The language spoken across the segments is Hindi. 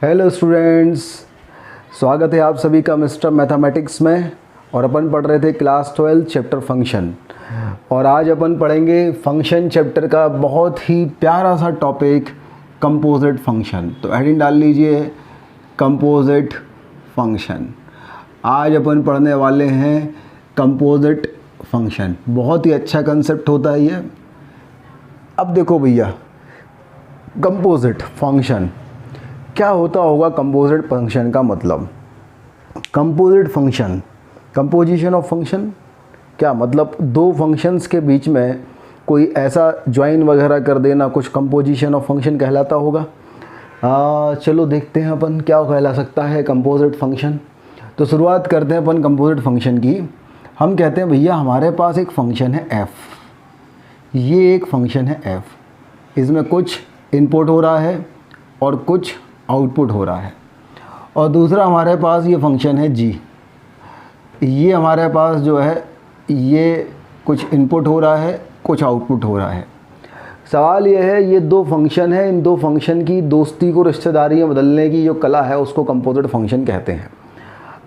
हेलो स्टूडेंट्स, स्वागत है आप सभी का मिस्टर मैथमेटिक्स में। और अपन पढ़ रहे थे क्लास 12 चैप्टर फंक्शन, और आज अपन पढ़ेंगे फंक्शन चैप्टर का बहुत ही प्यारा सा टॉपिक कंपोजिट फंक्शन। तो हेडिंग डाल लीजिए कंपोजिट फंक्शन। आज अपन पढ़ने वाले हैं कंपोजिट फंक्शन। बहुत ही अच्छा कंसेप्ट होता है ये। अब देखो भैया, कंपोजिट फंक्शन क्या होता होगा? कंपोजिट फंक्शन का मतलब, composite function, composition of function, क्या मतलब दो फंक्शंस के बीच में कोई ऐसा ज्वाइन वगैरह कर देना, कुछ कंपोजिशन ऑफ फंक्शन कहलाता होगा। चलो देखते हैं अपन क्या कहला सकता है कंपोजिट फंक्शन। तो शुरुआत करते हैं अपन कंपोजिट फंक्शन की। हम कहते हैं भैया हमारे पास एक फंक्शन है f, ये एक फंक्शन है f, इसमें कुछ इनपुट हो रहा है और कुछ आउटपुट हो रहा है। और दूसरा हमारे पास ये फंक्शन है g, ये हमारे पास जो है ये कुछ इनपुट हो रहा है, कुछ आउटपुट हो रहा है। सवाल ये है, ये दो फंक्शन है, इन दो फंक्शन की दोस्ती को रिश्तेदारी में बदलने की जो कला है उसको कंपोजिट फंक्शन कहते हैं।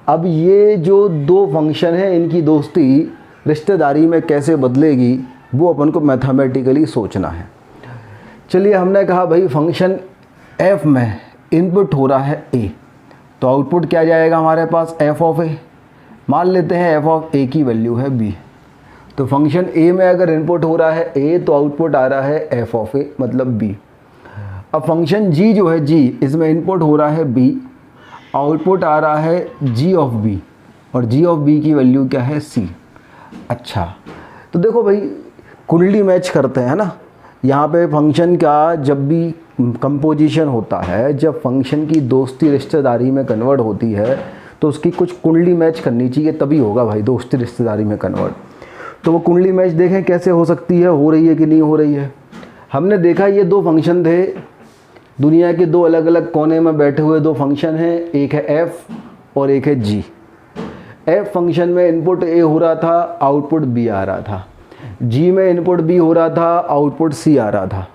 अब ये जो दो फंक्शन है इनकी दोस्ती रिश्तेदारी में कैसे बदलेगी वो अपन को मैथमेटिकली सोचना है। चलिए, हमने कहा भाई फंक्शन f में इनपुट हो रहा है a, तो आउटपुट क्या जाएगा हमारे पास f ऑफ a। मान लेते हैं f ऑफ a की वैल्यू है b, तो फंक्शन a में अगर इनपुट हो रहा है a तो आउटपुट आ रहा है f ऑफ a मतलब b। अब फंक्शन g जो है g, इसमें इनपुट हो रहा है b, आउटपुट आ रहा है g ऑफ b, और g ऑफ b की वैल्यू क्या है c। अच्छा, तो देखो भाई कुंडली मैच करते हैं ना। यहाँ पे फंक्शन का जब भी कंपोजिशन होता है, जब फंक्शन की दोस्ती रिश्तेदारी में कन्वर्ट होती है तो उसकी कुछ कुंडली मैच करनी चाहिए, तभी होगा भाई दोस्ती रिश्तेदारी में कन्वर्ट। तो वो कुंडली मैच देखें कैसे हो सकती है, हो रही है कि नहीं हो रही है। हमने देखा ये दो फंक्शन थे, दुनिया के दो अलग अलग कोने में बैठे हुए दो फंक्शन हैं, एक है f और एक है g। f फंक्शन में इनपुट a हो रहा था, आउटपुट b आ रहा था। g में इनपुट b हो रहा था, आउटपुट c आ रहा था।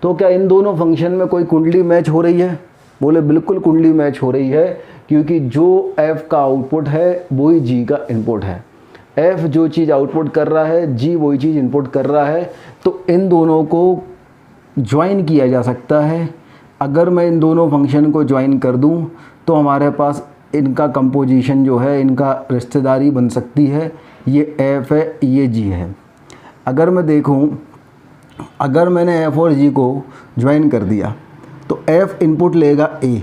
तो क्या इन दोनों फंक्शन में कोई कुंडली मैच हो रही है? बोले बिल्कुल कुंडली मैच हो रही है, क्योंकि जो f का आउटपुट है वही g का इनपुट है। f जो चीज़ आउटपुट कर रहा है, g वही चीज़ इनपुट कर रहा है। तो इन दोनों को ज्वाइन किया जा सकता है। अगर मैं इन दोनों फंक्शन को ज्वाइन कर दूं तो हमारे पास इनका कंपोजिशन जो है, इनका रिश्तेदारी बन सकती है। ये f है, ये g है। अगर मैं देखूं, अगर मैंने f और g को ज्वाइन कर दिया तो f इनपुट लेगा a,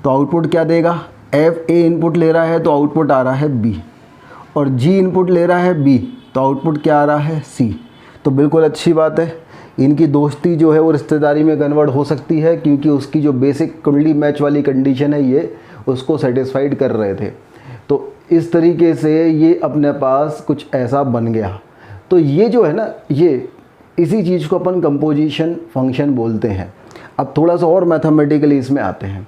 तो आउटपुट क्या देगा? f a इनपुट ले रहा है तो आउटपुट आ रहा है b, और g इनपुट ले रहा है b तो आउटपुट क्या आ रहा है c। तो बिल्कुल अच्छी बात है, इनकी दोस्ती जो है वो रिश्तेदारी में कन्वर्ट हो सकती है, क्योंकि उसकी जो बेसिक कुंडली मैच वाली कंडीशन है ये उसको सेटिस्फाइड कर रहे थे। तो इस तरीके से ये अपने पास कुछ ऐसा बन गया। तो ये जो है ना, ये इसी चीज़ को अपन कंपोजिशन फंक्शन बोलते हैं। अब थोड़ा सा और मैथमेटिकली इसमें आते हैं।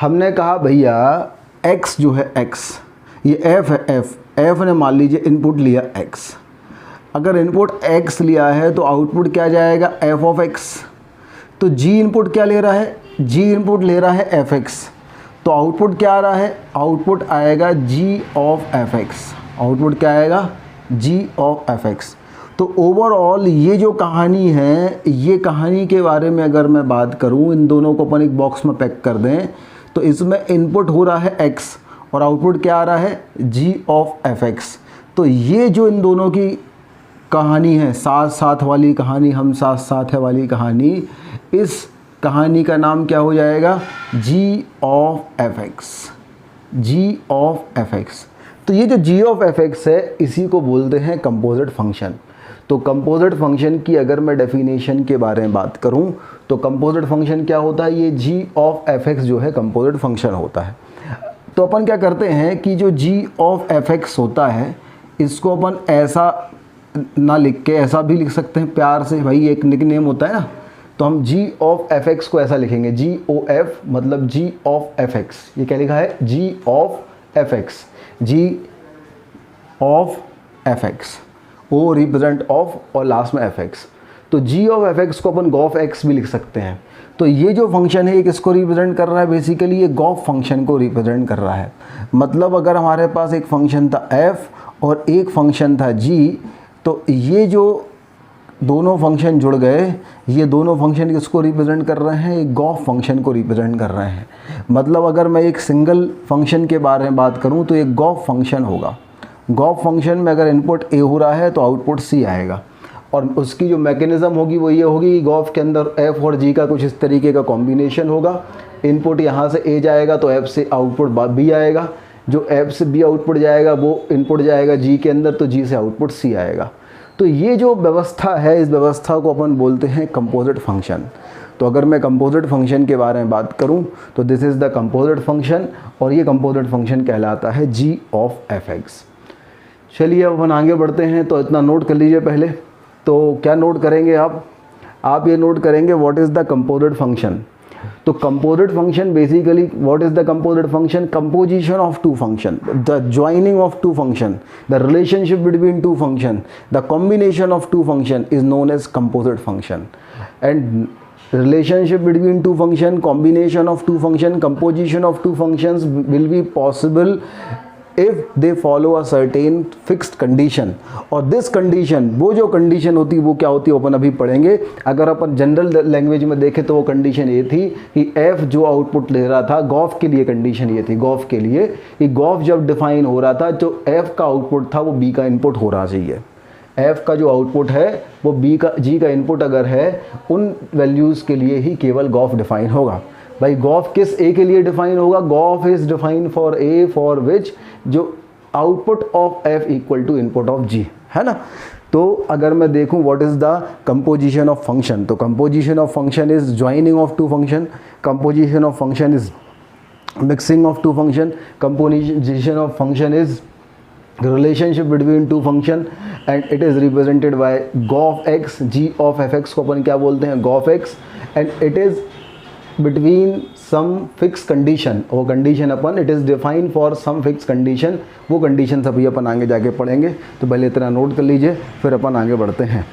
हमने कहा भैया x जो है x, ये f है f ने मान लीजिए इनपुट लिया x। अगर इनपुट x लिया है तो आउटपुट क्या जाएगा? f of x। तो g इनपुट क्या ले रहा है? g इनपुट ले रहा है fx, तो आउटपुट क्या आ रहा है? आउटपुट आएगा g ऑफ fx। आउटपुट क्या आएगा? g of fx। तो ओवरऑल ये जो कहानी है, ये कहानी के बारे में अगर मैं बात करूं, इन दोनों को अपन एक बॉक्स में पैक कर दें, तो इसमें इनपुट हो रहा है x और आउटपुट क्या आ रहा है? g of fx। तो ये जो इन दोनों की कहानी है, साथ साथ वाली कहानी, हम साथ साथ है वाली कहानी, इस कहानी का नाम क्या हो जाएगा? g of fx। g of fx। तो ये जो g ऑफ fx है इसी को बोलते हैं कंपोजिट फंक्शन। तो कंपोजिट फंक्शन की अगर मैं डेफिनेशन के बारे में बात करूं तो कंपोजिट फंक्शन क्या होता है? ये g ऑफ fx जो है कंपोजिट फंक्शन होता है। तो अपन क्या करते हैं कि जो g ऑफ fx होता है इसको अपन ऐसा ना लिख के ऐसा भी लिख सकते हैं प्यार से, भाई एक निकनेम होता है ना। तो हम g ऑफ fx को ऐसा लिखेंगे, g o f मतलब g ऑफ fx। ये क्या लिखा है? g of fx, g of fx, o represent of और लास्ट में fx। तो g ऑफ fx को अपन गॉफ x भी लिख सकते हैं। तो ये जो फंक्शन है ये किसको रिप्रेजेंट कर रहा है, बेसिकली ये गॉफ फंक्शन को रिप्रेजेंट कर रहा है। मतलब अगर हमारे पास एक फंक्शन था f और एक फंक्शन था g, तो ये जो दोनों फंक्शन जुड़ गए, ये दोनों फंक्शन किसको रिप्रेजेंट कर रहे हैं, एक गॉफ फंक्शन को रिप्रेजेंट कर रहे हैं। मतलब अगर मैं एक सिंगल फंक्शन के बारे में बात करूं तो एक गॉफ फंक्शन होगा। गॉफ फंक्शन में अगर इनपुट a हो रहा है तो आउटपुट c आएगा, और उसकी जो मैकेनिज़्म होगी वो ये होगी कि गॉफ के अंदर f और g का कुछ इस तरीके का कॉम्बिनेशन होगा। इनपुट यहाँ से a जाएगा तो f से आउटपुट b आएगा, जो f से b आउटपुट जाएगा वो इनपुट जाएगा g के अंदर, तो g से आउटपुट c आएगा। तो ये जो व्यवस्था है, इस व्यवस्था को अपन बोलते हैं कंपोजिट फंक्शन। तो अगर मैं कंपोजिट फंक्शन के बारे में बात करूं तो this is the composite function, और ये कंपोजिट फंक्शन कहलाता है g ऑफ f(x). चलिए अब अपन आगे बढ़ते हैं। तो इतना नोट कर लीजिए पहले। तो क्या नोट करेंगे आप ये नोट करेंगे what is the composite function. तो composite function basically what is the composite function, composition of two function, the joining of two function, the relationship between two function, the combination of two function is known as composite function. And relationship between two function, combination of two function, composition of two functions will be possible if they follow a certain fixed condition। और this condition, वो जो condition होती है वो क्या होती है अपन अभी पढ़ेंगे। अगर अपन जनरल लैंग्वेज में देखें तो वो कंडीशन ये थी कि f जो आउटपुट ले रहा था, गॉफ के लिए कंडीशन ये थी, गॉफ के लिए कि गॉफ जब डिफाइन हो रहा था तो f का आउटपुट था वो b का इनपुट हो रहा चाहिए। f का जो आउटपुट है वो g का इनपुट अगर है, उन वैल्यूज़ के लिए ही केवल गॉफ डिफाइन होगा। भाई गॉफ किस a के लिए डिफाइन होगा, gof is define for a for which जो output of f equal to input of g, है ना। तो अगर मैं देखूं what is the composition of function, तो composition of function is joining of two function, composition of function is mixing of two function, composition of function is relationship between two function, and it is represented by gOf x, g of fx को अपन क्या बोलते हैं, gOf x, and it is between some fixed condition, वो condition upon it is defined for some fixed condition, वो condition सभी अपन आगे जाके पढ़ेंगे। तो पहले इतना नोट कर लीजिए, फिर अपन आगे बढ़ते हैं।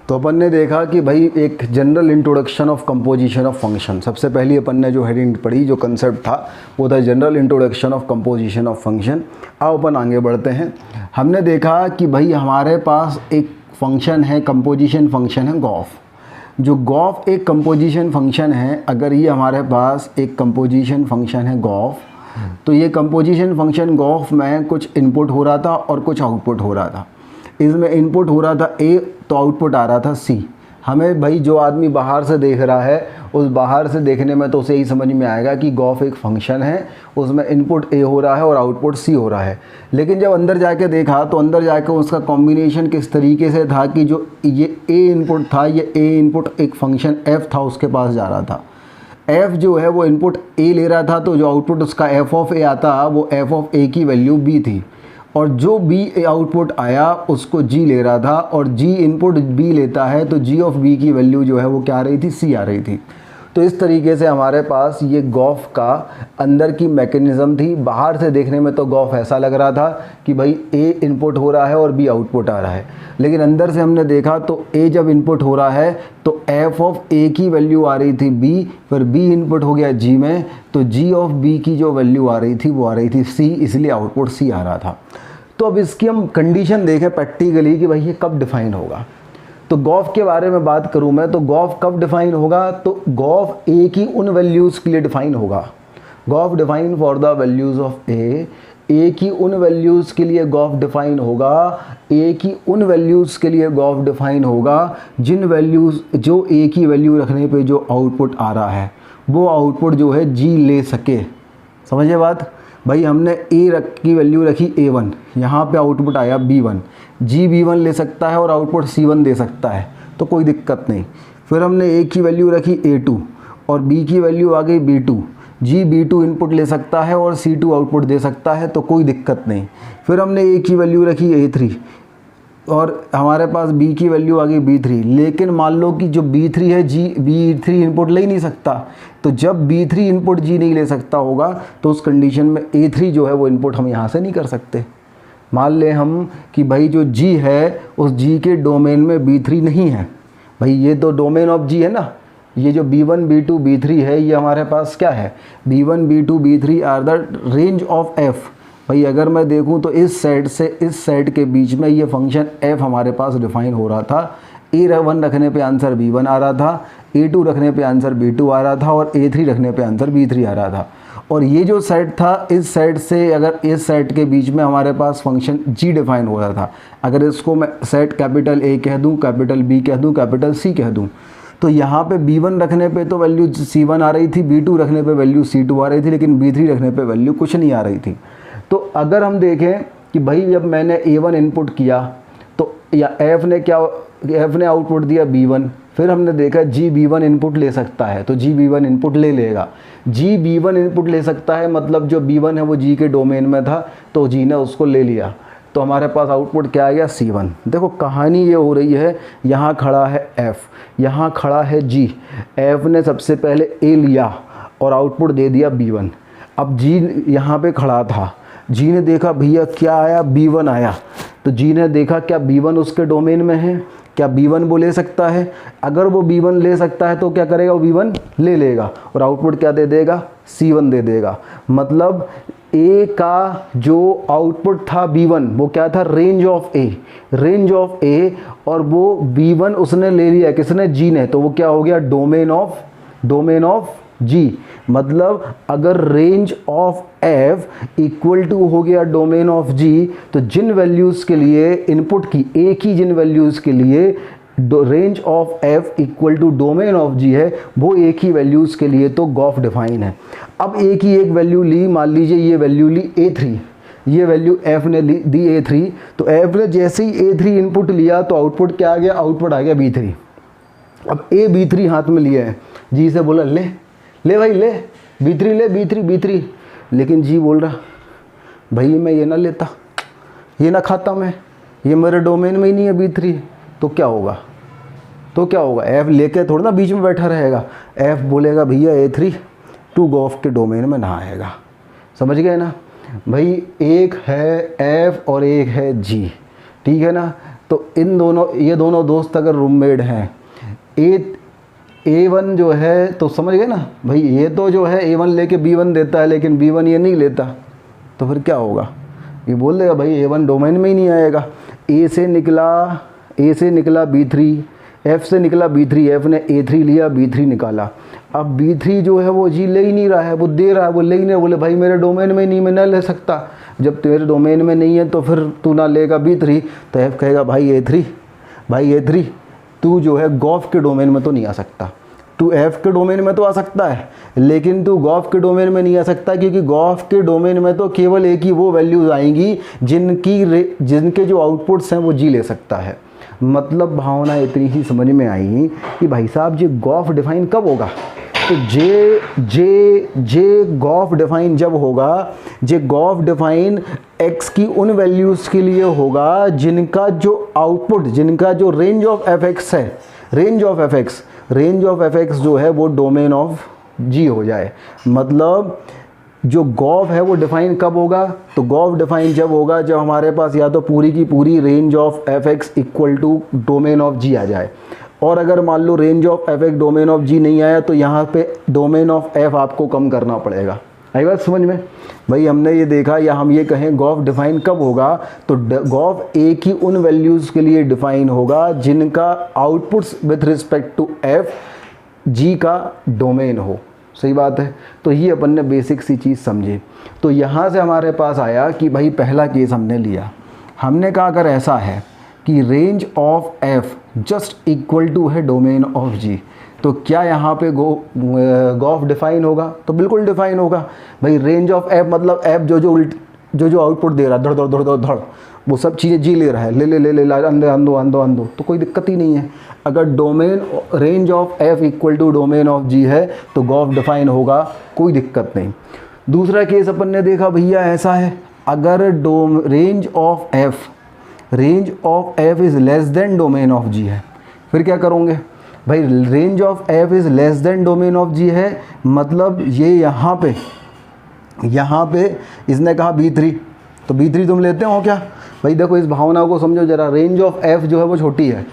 तो अपन ने देखा कि भाई एक general introduction of composition of function, सबसे पहली अपन ने जो हेडिंग पढ़ी, जो कंसेप्ट था वो था general introduction of composition of function. अब अपन आगे बढ़ते हैं। हमने देखा कि भाई हमारे पास एक फंक्शन है, कंपोजिशन फंक्शन है गॉफ। जो गॉफ एक कंपोजिशन फंक्शन है, अगर ये हमारे पास एक कंपोजिशन फंक्शन है गॉफ, तो ये कंपोजिशन फंक्शन गॉफ में कुछ इनपुट हो रहा था और कुछ आउटपुट हो रहा था। इसमें इनपुट हो रहा था a, तो आउटपुट आ रहा था c। हमें भाई जो आदमी बाहर से देख रहा है, उस बाहर से देखने में तो उसे यही समझ में आएगा कि गॉफ एक फंक्शन है, उसमें इनपुट a हो रहा है और आउटपुट c हो रहा है। लेकिन जब अंदर जाके देखा तो अंदर जाके उसका कॉम्बिनेशन किस तरीके से था कि जो ये a इनपुट था, ये a इनपुट एक फंक्शन f था, उसके पास जा रहा था। f जो है वो इनपुट a ले रहा था, तो जो आउटपुट उसका f ऑफ a आता वो f ऑफ a की वैल्यू b थी, और जो b आउटपुट आया उसको g ले रहा था, और g इनपुट b लेता है तो g ऑफ b की वैल्यू जो है वो क्या आ रही थी, c आ रही थी। तो इस तरीके से हमारे पास ये गॉफ का अंदर की मैकेनिज़्म थी। बाहर से देखने में तो गॉफ ऐसा लग रहा था कि भाई a इनपुट हो रहा है और b आउटपुट आ रहा है, लेकिन अंदर से हमने देखा तो a जब इनपुट हो रहा है तो f ऑफ a की वैल्यू आ रही थी b, फिर b इनपुट हो गया g में, तो g ऑफ b की जो वैल्यू आ रही थी वो आ रही थी c, इसलिए आउटपुट c आ रहा था। तो अब इसकी हम कंडीशन देखें प्रैक्टिकली कि भाई ये कब डिफाइन होगा। तो गॉफ के बारे में बात करूं मैं, तो गॉफ कब डिफाइन होगा, तो गॉफ ए की उन वैल्यूज़ के लिए डिफाइन होगा। Gof define for the values of a की उन वैल्यूज़ के लिए गॉफ डिफाइन होगा, ए की उन वैल्यूज़ के लिए गॉफ डिफाइन होगा जिन वैल्यूज़, जो ए की वैल्यू रखने पे जो आउटपुट आ रहा है वो आउटपुट जो है जी ले सके। समझिए बात। भाई हमने ए की वैल्यू रखी a1, यहाँ पे आउटपुट आया b1, जी b1 ले सकता है और आउटपुट c1 दे सकता है, तो कोई दिक्कत नहीं। फिर हमने a की वैल्यू रखी a2 और b की वैल्यू आ गई b2, जी b2 इनपुट ले सकता है और c2 आउटपुट दे सकता है, तो कोई दिक्कत नहीं। फिर हमने a की वैल्यू रखी a3 और हमारे पास b की वैल्यू आ गई b3, लेकिन मान लो कि जो b3 है b3 इनपुट ले ही नहीं सकता, तो जब b3 इनपुट g नहीं ले सकता होगा तो उस कंडीशन में a3 जो है वो इनपुट हम यहाँ से नहीं कर सकते। मान ले हम कि भाई जो g है उस g के डोमेन में b3 नहीं है, भाई ये तो डोमेन ऑफ जी है ना, ये जो B1 B2 B3 है ये हमारे पास क्या है, B1 B2 B3 are the range of f। भाई अगर मैं देखूं तो इस सेट से इस सेट के बीच में ये फंक्शन f हमारे पास डिफाइन हो रहा था। A1 रखने पे आंसर B1 आ रहा था, A2 रखने पे आंसर B2 आ रहा था और A3 रखने पे आंसर B3 आ रहा था। और ये जो सेट था, इस सेट से अगर इस सेट के बीच में हमारे पास फंक्शन g डिफाइन हो रहा था। अगर इसको मैं सेट कैपिटल A कह दूँ, कैपिटल B कह दूँ, कैपिटल C कह दूँ, तो यहाँ पे B1 रखने पे तो वैल्यू C1 आ रही थी, B2 रखने पे वैल्यू C2 आ रही थी, लेकिन B3 रखने पे वैल्यू कुछ नहीं आ रही थी। तो अगर हम देखें कि भाई जब मैंने A1 इनपुट किया तो या F ने आउटपुट दिया B1, फिर हमने देखा जी B1 इनपुट ले सकता है, तो जी B1 इनपुट ले लेगा। जी B1 इनपुट ले सकता है मतलब जो B1 है वो जी के डोमेन में था, तो जी ने उसको ले लिया, तो हमारे पास आउटपुट क्या आ गया C1। देखो कहानी ये हो रही है, यहाँ खड़ा है F, यहाँ खड़ा है G। F ने सबसे पहले A लिया और आउटपुट दे दिया B1। अब G यहाँ पे खड़ा था, G ने देखा भैया क्या आया, B1 आया, तो G ने देखा क्या B1 उसके डोमेन में है, क्या B1 वो ले सकता है। अगर वो B1 ले सकता है तो क्या करेगा, वो B1 ले लेगा और आउटपुट क्या दे देगा, C1 दे देगा। मतलब A का जो आउटपुट था B1 वो क्या था, range of A, range of A, और वो B1 उसने ले लिया, किसने, G ने, तो वो क्या हो गया, डोमेन ऑफ G। मतलब अगर range of F equal to हो गया डोमेन ऑफ G, तो जिन वैल्यूज़ के लिए इनपुट की A की जिन वैल्यूज़ के लिए range of F equal to domain of G है, वो एक ही वैल्यूज़ के लिए तो गॉफ डिफाइन है। अब A की एक वैल्यू ली, मान लीजिए ये वैल्यू ली A3, ये वैल्यू F ने दी A3, तो F ने जैसे ही A3 इनपुट लिया तो आउटपुट क्या आ गया, आउटपुट आ गया B3। अब A B3 हाथ में लिया है, G से बोला ले भाई ले, B3 लेकिन जी बोल रहा भाई मैं ये ना लेता, ये ना खाता, मैं ये मेरे डोमेन में ही नहीं है B3, तो क्या होगा, F लेके थोड़ा ना बीच में बैठा रहेगा। F बोलेगा भैया A3 टू गॉफ के डोमेन में ना आएगा। समझ गए ना भाई, एक है F और एक है G, ठीक है ना। तो ये दोनों दोस्त अगर रूममेट हैं, A1 जो है, तो समझ गए ना भाई, ये तो जो है A1 लेके B1 देता है, लेकिन B1 ये नहीं लेता, तो फिर क्या होगा, ये बोल देगा भाई A1 डोमेन में ही नहीं आएगा। A से निकला B3, F से निकला B3, F ने A3 लिया, B3 निकाला। अब B3 जो है वो G ले ही नहीं रहा है, वो दे रहा है, वो ले ही नहीं, बोले भाई मेरे डोमेन में नहीं, मैं ना ले सकता। जब तेरे डोमेन में नहीं है तो फिर तू ना लेगा B3, तो F कहेगा भाई A3 तू जो है गॉफ के डोमेन में तो नहीं आ सकता, तू F के डोमेन में तो आ सकता है, लेकिन तू गॉफ के डोमेन में नहीं आ सकता, क्योंकि गॉफ के डोमेन में तो केवल एक ही वो वैल्यूज़ आएंगी जिनके जो आउटपुट्स हैं वो G ले सकता है। मतलब भावना इतनी ही समझ में आई कि भाई साहब ये गॉफ डिफाइन कब होगा, तो जे गॉफ डिफाइन जब होगा, जे गॉफ डिफाइन x की उन वैल्यूज़ के लिए होगा जिनका जो आउटपुट, जिनका जो रेंज ऑफ fx है, रेंज ऑफ fx जो है वो डोमेन ऑफ G हो जाए। मतलब जो गॉफ है वो डिफाइन कब होगा, तो गॉफ डिफाइन जब होगा जब हमारे पास या तो पूरी की पूरी range of fx equal to domain of G आ जाए, और अगर मान लो range of fx domain of G नहीं आया तो यहाँ पे डोमेन ऑफ f आपको कम करना पड़ेगा। आई बात समझ में भाई, हमने ये देखा, या हम ये कहें गॉफ डिफाइन कब होगा, तो गॉफ A की उन वैल्यूज़ के लिए डिफाइन होगा जिनका outputs with respect to f G का डोमेन हो। सही बात है। तो ये अपन ने बेसिक सी चीज़ समझी। तो यहाँ से हमारे पास आया कि भाई पहला केस हमने लिया, हमने कहा अगर ऐसा है कि range of f just equal to है डोमेन ऑफ G, तो क्या यहाँ पे गॉफ डिफाइन होगा, तो बिल्कुल डिफाइन होगा भाई। रेंज ऑफ f मतलब f जो आउटपुट दे रहा है धड़ वो सब चीज़ें G ले रहा है, ले अंदो, तो कोई दिक्कत ही नहीं है। अगर domain range of f equal to domain of G है तो गॉफ डिफाइन होगा, कोई दिक्कत नहीं। दूसरा केस अपन ने देखा भैया ऐसा है, अगर range of f is less than domain of G है, फिर क्या करोगे भाई। Range of f is less than domain of G है, मतलब ये यहाँ पे इसने कहा B3, तो B3 तुम लेते हो क्या भाई। देखो इस भावना को समझो जरा, रेंज ऑफ f जो है वो छोटी है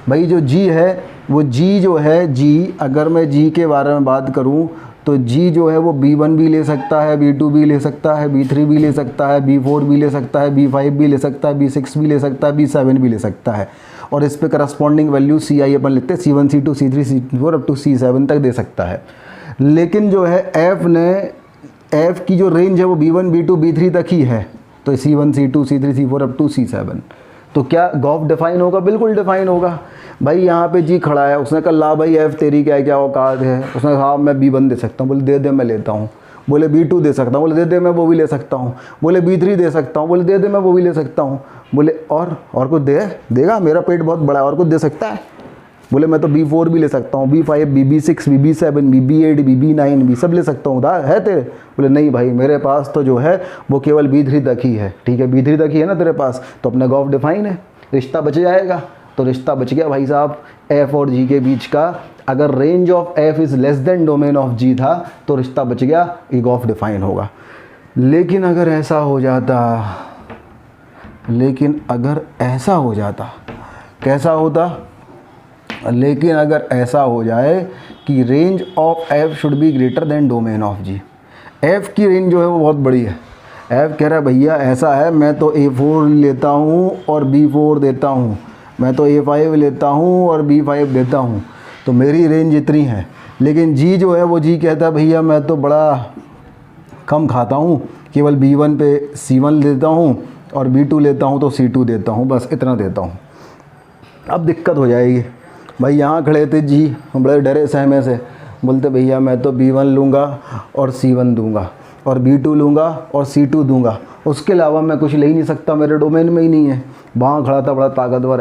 भाई, जो G है वो जी जो है, जी अगर मैं जी के बारे में बात करूं तो जी जो है वो B1 भी ले सकता है, B2 भी ले सकता है, B3 भी ले सकता है, B4 भी ले सकता है, B5 भी ले सकता है, B6 भी ले सकता है, B7 भी ले सकता है। और इस पे करस्पॉन्डिंग वैल्यू CI अपन लिखते हैं, C1 C2 C3 C4 up to C7 तक दे सकता है। लेकिन जो है F की जो रेंज है वो B1 B2 B3 तक ही है, तो C1 C2 C3 C4 up to C7। तो क्या गॉफ डिफाइन होगा? बिल्कुल डिफाइन होगा। भाई यहाँ पे जी खड़ा है, उसने कहा ला भाई F तेरी क्या क्या औकात है? उसने कहा हाँ मैं B1 दे सकता हूँ। बोले दे दे मैं लेता हूँ। बोले B2 दे सकता हूँ। बोले दे दे मैं वो भी ले सकता हूँ। बोले B3 दे सकता हूँ। बोले दे दे मैं वो भी ले सकता हूँ। बोले और कुछ देगा? मेरा पेट बहुत बड़ा है, और कुछ दे सकता है? बोले मैं तो B4 भी ले सकता हूँ, B5 भी, B6 भी, B7 भी, B8 भी, B9 भी, सब ले सकता हूँ। है तेरे? बोले नहीं भाई, मेरे पास तो जो है वो केवल B3 तक ही है। ठीक है, B3 तक ही है ना तेरे पास, तो अपना गॉफ डिफाइन है, रिश्ता बच जाएगा। तो रिश्ता बच गया भाई साहब F और G के बीच का। अगर range of F is less than domain of G था तो रिश्ता बच गया, ये गॉफ डिफाइन होगा। लेकिन अगर ऐसा हो जाता, कैसा होता? लेकिन अगर ऐसा हो जाए कि range of F should be greater than domain of G। F की रेंज जो है वो बहुत बड़ी है। F कह रहा है भैया ऐसा है, मैं तो A4 लेता हूँ और B4 देता हूँ, मैं तो A5 लेता हूँ और B5 देता हूँ, तो मेरी रेंज इतनी है। लेकिन G जो है वो G कहता है भैया मैं तो बड़ा कम खाता हूँ, केवल B1 पे C1 देता हूँ और B2 लेता हूँ तो C2 देता हूँ, बस इतना देता हूँ। अब दिक्कत हो जाएगी। भाई यहाँ खड़े थे जी, हम बड़े डरे सहमे से, बोलते भैया मैं तो B1 लूँगा और C1 दूँगा और B2 लूँगा और C2 दूँगा, उसके अलावा मैं कुछ ले ही नहीं सकता, मेरे डोमेन में ही नहीं है। वहाँ खड़ा था बड़ा ताकतवर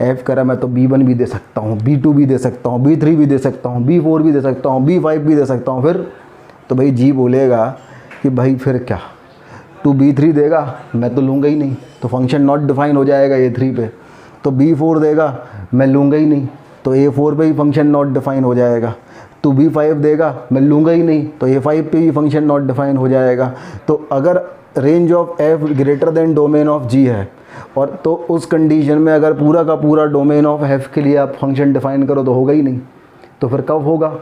F कह रहा मैं तो B1 भी दे सकता हूँ, B2 भी दे सकता हूँ, B3 भी दे सकता हूँ, B4 भी दे सकता हूँ, B5 भी दे सकता हूँ। फिर तो भाई जी बोलेगा कि भाई फिर क्या, तू B3 देगा, मैं तो लूँगा ही नहीं, तो फंक्शन नॉट डिफाइन हो जाएगा A3 पे। तो B4 देगा, मैं लूँगा ही नहीं, तो A4 पे ही फंक्शन नॉट डिफाइन हो जाएगा। तो B5 देगा, मैं लूँगा ही नहीं, तो A5 पे ही फंक्शन नॉट डिफाइन हो जाएगा। तो अगर range of F greater than domain of G है, और तो उस कंडीशन में अगर पूरा का पूरा डोमेन ऑफ F के लिए आप फंक्शन डिफाइन करो तो होगा ही नहीं। तो फिर कब होगा?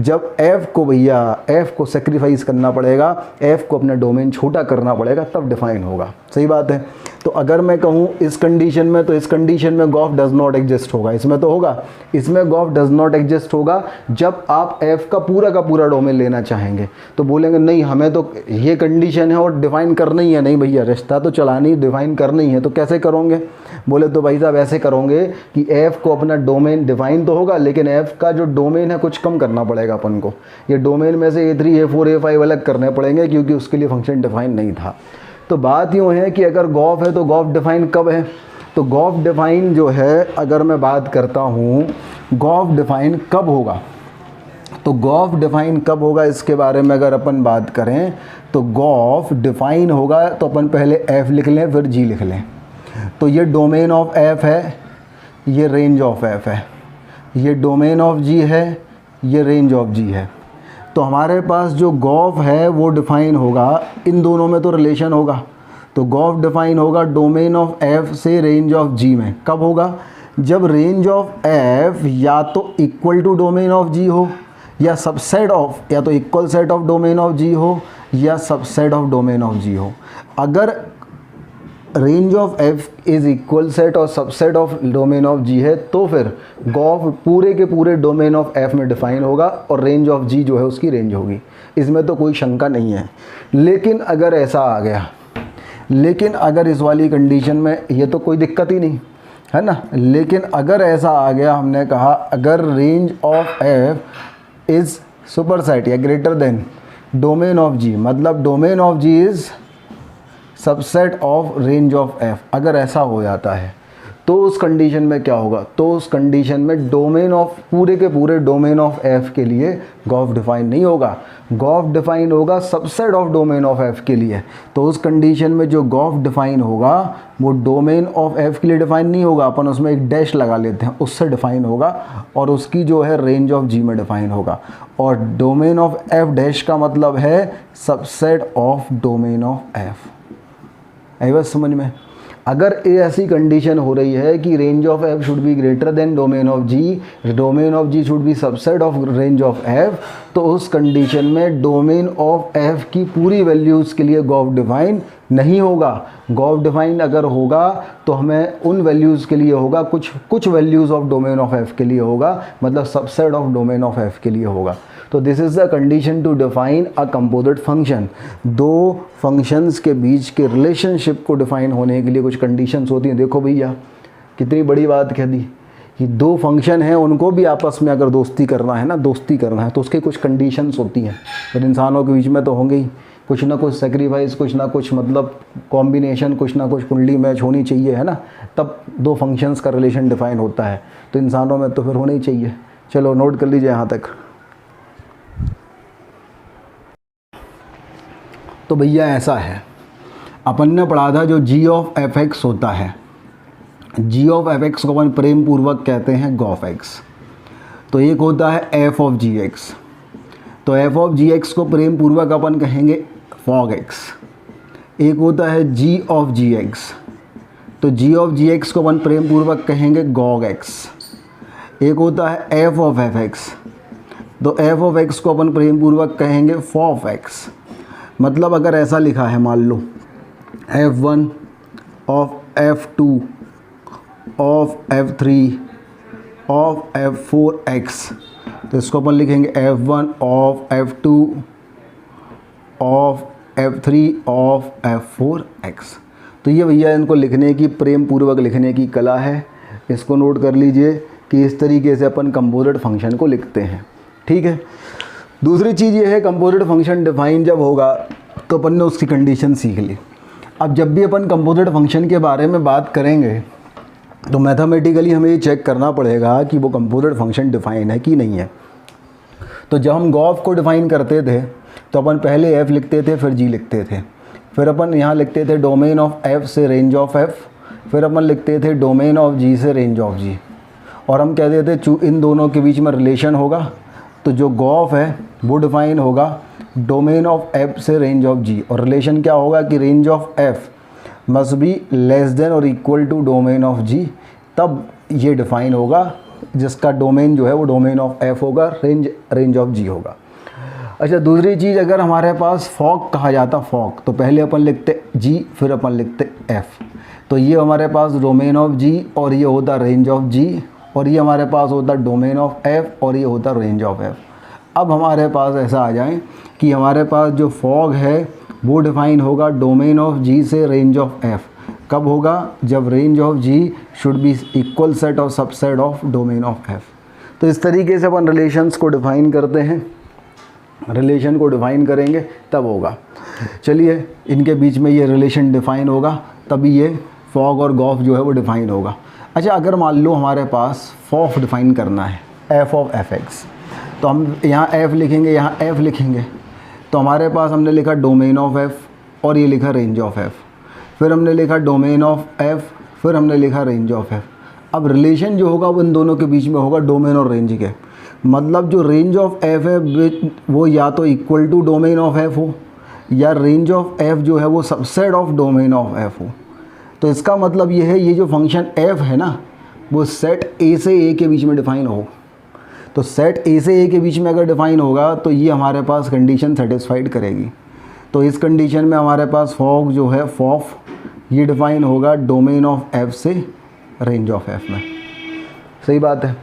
जब F को सेक्रीफाइस करना पड़ेगा, F को अपना डोमेन छोटा करना पड़ेगा, तब डिफाइन होगा। सही बात है। तो अगर मैं कहूँ इस कंडीशन में, तो इस कंडीशन में गॉफ डज नॉट एग्जिस्ट होगा। इसमें तो होगा, इसमें गॉफ डज नॉट एग्जिस्ट होगा जब आप F का पूरा डोमेन लेना चाहेंगे। तो बोलेंगे नहीं हमें तो ये कंडीशन है और डिफाइन करना ही है। नहीं भैया, रिश्ता तो चलानी, डिफाइन करना ही है, तो कैसे करोगे? बोले तो भाई साहब ऐसे करोगे कि F को अपना डोमेन डिफाइन तो होगा, लेकिन F का जो डोमेन है कुछ कम करना पड़ेगा अपन को। ये डोमेन में से A3 A4 A5 अलग करने पड़ेंगे, क्योंकि उसके लिए फंक्शन डिफाइन नहीं था। तो बात यूँ है कि अगर गॉफ है तो गॉफ डिफाइन कब है? तो गॉफ डिफाइन जो है, अगर मैं बात करता हूँ गॉफ डिफाइन कब होगा, तो गॉफ डिफाइन कब होगा इसके बारे में अगर अपन बात करें तो गॉफ डिफाइन होगा तो अपन पहले F लिख लें फिर G लिख लें। तो ये डोमेन ऑफ F है, ये रेंज ऑफ F है, ये डोमेन ऑफ G है, ये रेंज ऑफ G है। तो हमारे पास जो गॉफ है वो डिफाइन होगा, इन दोनों में तो रिलेशन होगा। तो गॉफ डिफाइन होगा डोमेन ऑफ F से रेंज ऑफ G में। कब होगा? जब रेंज ऑफ F या तो equal to domain of G हो, या सबसेट ऑफ, या तो equal set of domain of G हो, या subset of domain of G हो। अगर range of F is equal set और subset of domain of G है, तो फिर गॉफ पूरे के पूरे डोमेन ऑफ F में डिफाइन होगा और रेंज ऑफ G जो है उसकी रेंज होगी। इसमें तो कोई शंका नहीं है। लेकिन अगर ऐसा आ गया, लेकिन अगर इस वाली कंडीशन में, ये तो कोई दिक्कत ही नहीं है ना। लेकिन अगर ऐसा आ गया, हमने कहा अगर range of F is superset या greater than domain of G, मतलब domain of G is subset of range of F, अगर ऐसा हो जाता है तो उस कंडीशन में क्या होगा? तो उस कंडीशन में डोमेन ऑफ, पूरे के पूरे डोमेन ऑफ F के लिए गॉफ डिफाइन नहीं होगा, गॉफ डिफाइन होगा subset of domain of F के लिए। तो उस कंडीशन में जो गॉफ डिफाइन होगा वो डोमेन ऑफ F के लिए डिफाइन नहीं होगा, अपन उसमें एक डैश लगा लेते हैं, उससे डिफाइन होगा, और उसकी जो है रेंज ऑफ G में डिफाइन होगा। और डोमेन ऑफ F डैश का मतलब है subset of domain of F। आई बात समझ में? अगर ऐसी कंडीशन हो रही है कि range of F should be greater than domain of G, domain of ji should be subset of range of F, तो उस कंडीशन में डोमेन ऑफ एफ की पूरी वैल्यूज़ के लिए गॉफ डिफाइन नहीं होगा। गॉफ डिफाइन अगर होगा तो हमें उन वैल्यूज़ के लिए होगा, कुछ values of domain of F के लिए होगा, मतलब subset of domain of F के लिए होगा। तो this is the condition to define a composite function. दो फंक्शंस के बीच के रिलेशनशिप को डिफाइन होने के लिए कुछ कंडीशंस होती हैं। देखो भैया कितनी बड़ी बात कह दी कि दो फंक्शन हैं, उनको भी आपस में अगर दोस्ती करना है ना, दोस्ती करना है तो उसके कुछ कंडीशंस होती हैं। फिर इंसानों के बीच में तो होंगे ही कुछ ना कुछ सेक्रीफाइस, कुछ ना कुछ मतलब कॉम्बिनेशन, कुछ ना कुछ कुंडली मैच होनी चाहिए, है ना, तब दो फंक्शंस का रिलेशन डिफाइन होता है। तो इंसानों में तो फिर होना ही चाहिए। चलो नोट कर लीजिए यहाँ तक। तो भैया ऐसा है, अपन ने पढ़ा था जो जी ऑफ एफ एक्स होता है, जी ऑफ एफ एक्स को अपन प्रेम पूर्वक कहते हैं गॉफ एक्स। तो एक होता है एफ ऑफ जी एक्स, तो एफ ऑफ जी एक्स को प्रेम पूर्वक अपन कहेंगे फॉग एक्स। एक होता है जी ऑफ जी एक्स, तो जी ऑफ जी एक्स को अपन प्रेम पूर्वक कहेंगे गॉग एक्स। एक होता है एफ ऑफ एफ एक्स, तो एफ ऑफ एक्स को अपन प्रेम पूर्वक कहेंगे फॉफ एक्स। मतलब अगर ऐसा लिखा है, मान लो f1 of f2 of f3 of f4x, तो इसको अपन लिखेंगे f1 of f2 of f3 of f4x। तो ये भैया इनको लिखने की, प्रेम पूर्वक लिखने की कला है। इसको नोट कर लीजिए कि इस तरीके से अपन कंपोजिट फंक्शन को लिखते हैं। ठीक है। दूसरी चीज़ ये है, कंपोजिट फंक्शन डिफाइन जब होगा तो अपन ने उसकी कंडीशन सीख ली। अब जब भी अपन कंपोजिट फंक्शन के बारे में बात करेंगे तो मैथमेटिकली हमें ये चेक करना पड़ेगा कि वो कंपोजिट फंक्शन डिफाइन है कि नहीं है। तो जब हम गॉफ को डिफाइन करते थे तो अपन पहले एफ लिखते थे, फिर जी लिखते थे, फिर अपन यहाँ लिखते थे डोमेन ऑफ एफ से रेंज ऑफ एफ, फिर अपन लिखते थे डोमेन ऑफ जी से रेंज ऑफ जी, और हम कहते थे इन दोनों के बीच में रिलेशन होगा तो जो गॉफ है वो डिफाइन होगा डोमेन ऑफ एफ से रेंज ऑफ जी, और रिलेशन क्या होगा कि range of F must be less then और इक्वल टू डोमेन ऑफ जी, तब ये डिफाइन होगा जिसका डोमेन जो है वो डोमेन ऑफ एफ होगा, रेंज ऑफ जी होगा। अच्छा, दूसरी चीज़, अगर हमारे पास फॉग कहा जाता फॉग, तो पहले अपन लिखते जी, फिर अपन लिखते एफ, तो ये हमारे पास डोमेन ऑफ जी और ये होता रेंज ऑफ जी, और ये हमारे पास होता डोमेन ऑफ एफ और ये होता रेंज ऑफ एफ। अब हमारे पास ऐसा आ जाए कि हमारे पास जो फॉग है वो डिफाइन होगा डोमेन ऑफ जी से रेंज ऑफ एफ। कब होगा? जब range of ji should be equal set और subset of domain of F. तो इस तरीके से अपन रिलेशंस को डिफाइन करते हैं, रिलेशन को डिफाइन करेंगे तब होगा। चलिए, इनके बीच में ये रिलेशन डिफाइन होगा तभी ये फॉग और गॉफ जो है वो डिफाइन होगा। अच्छा, अगर मान लो हमारे पास फॉफ डिफाइन करना है, एफ ऑफ एफ एक्स, तो हम यहाँ एफ लिखेंगे, यहाँ एफ लिखेंगे, तो हमारे पास हमने लिखा डोमेन ऑफ एफ और ये लिखा रेंज ऑफ एफ, फिर हमने लिखा डोमेन ऑफ एफ, फिर हमने लिखा रेंज ऑफ एफ। अब रिलेशन जो होगा वो इन दोनों के बीच में होगा डोमेन और रेंज के, मतलब जो रेंज ऑफ एफ है वो या तो equal to domain of F हो या रेंज ऑफ एफ जो है वो subset of domain of F हो। तो इसका मतलब ये है, ये जो फंक्शन एफ है ना वो सेट ए से ए के बीच में डिफाइन हो, तो सेट ए से ए के बीच में अगर डिफाइन होगा तो ये हमारे पास कंडीशन सेटिस्फाइड करेगी। तो इस कंडीशन में हमारे पास फॉग जो है फॉफ, ये डिफाइन होगा डोमेन ऑफ एफ से रेंज ऑफ एफ में। सही बात है।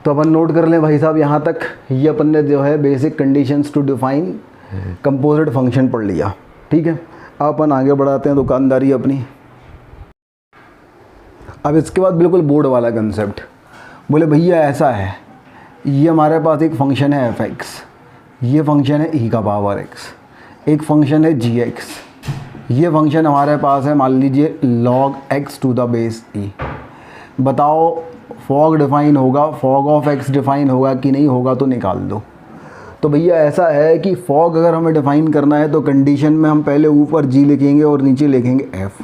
तो अपन नोट कर लें भाई साहब यहाँ तक, ये अपन ने जो है basic conditions to define composite function पढ़ लिया। ठीक है, अब अपन आगे बढ़ाते हैं दुकानदारी अपनी। अब इसके बाद बिल्कुल बोर्ड वाला कंसेप्ट, बोले भैया ऐसा है, ये हमारे पास एक फंक्शन है एफ एक्स, ये फंक्शन है ई का पावर एक्स, एक फंक्शन है जी एक्स, ये फंक्शन हमारे पास है मान लीजिए log x to the base e. बताओ फॉग डिफाइन होगा, फॉग ऑफ एक्स डिफाइन होगा कि नहीं होगा, तो निकाल दो। तो भैया ऐसा है कि फॉग अगर हमें डिफाइन करना है तो कंडीशन में हम पहले ऊपर जी लिखेंगे और नीचे लिखेंगे एफ।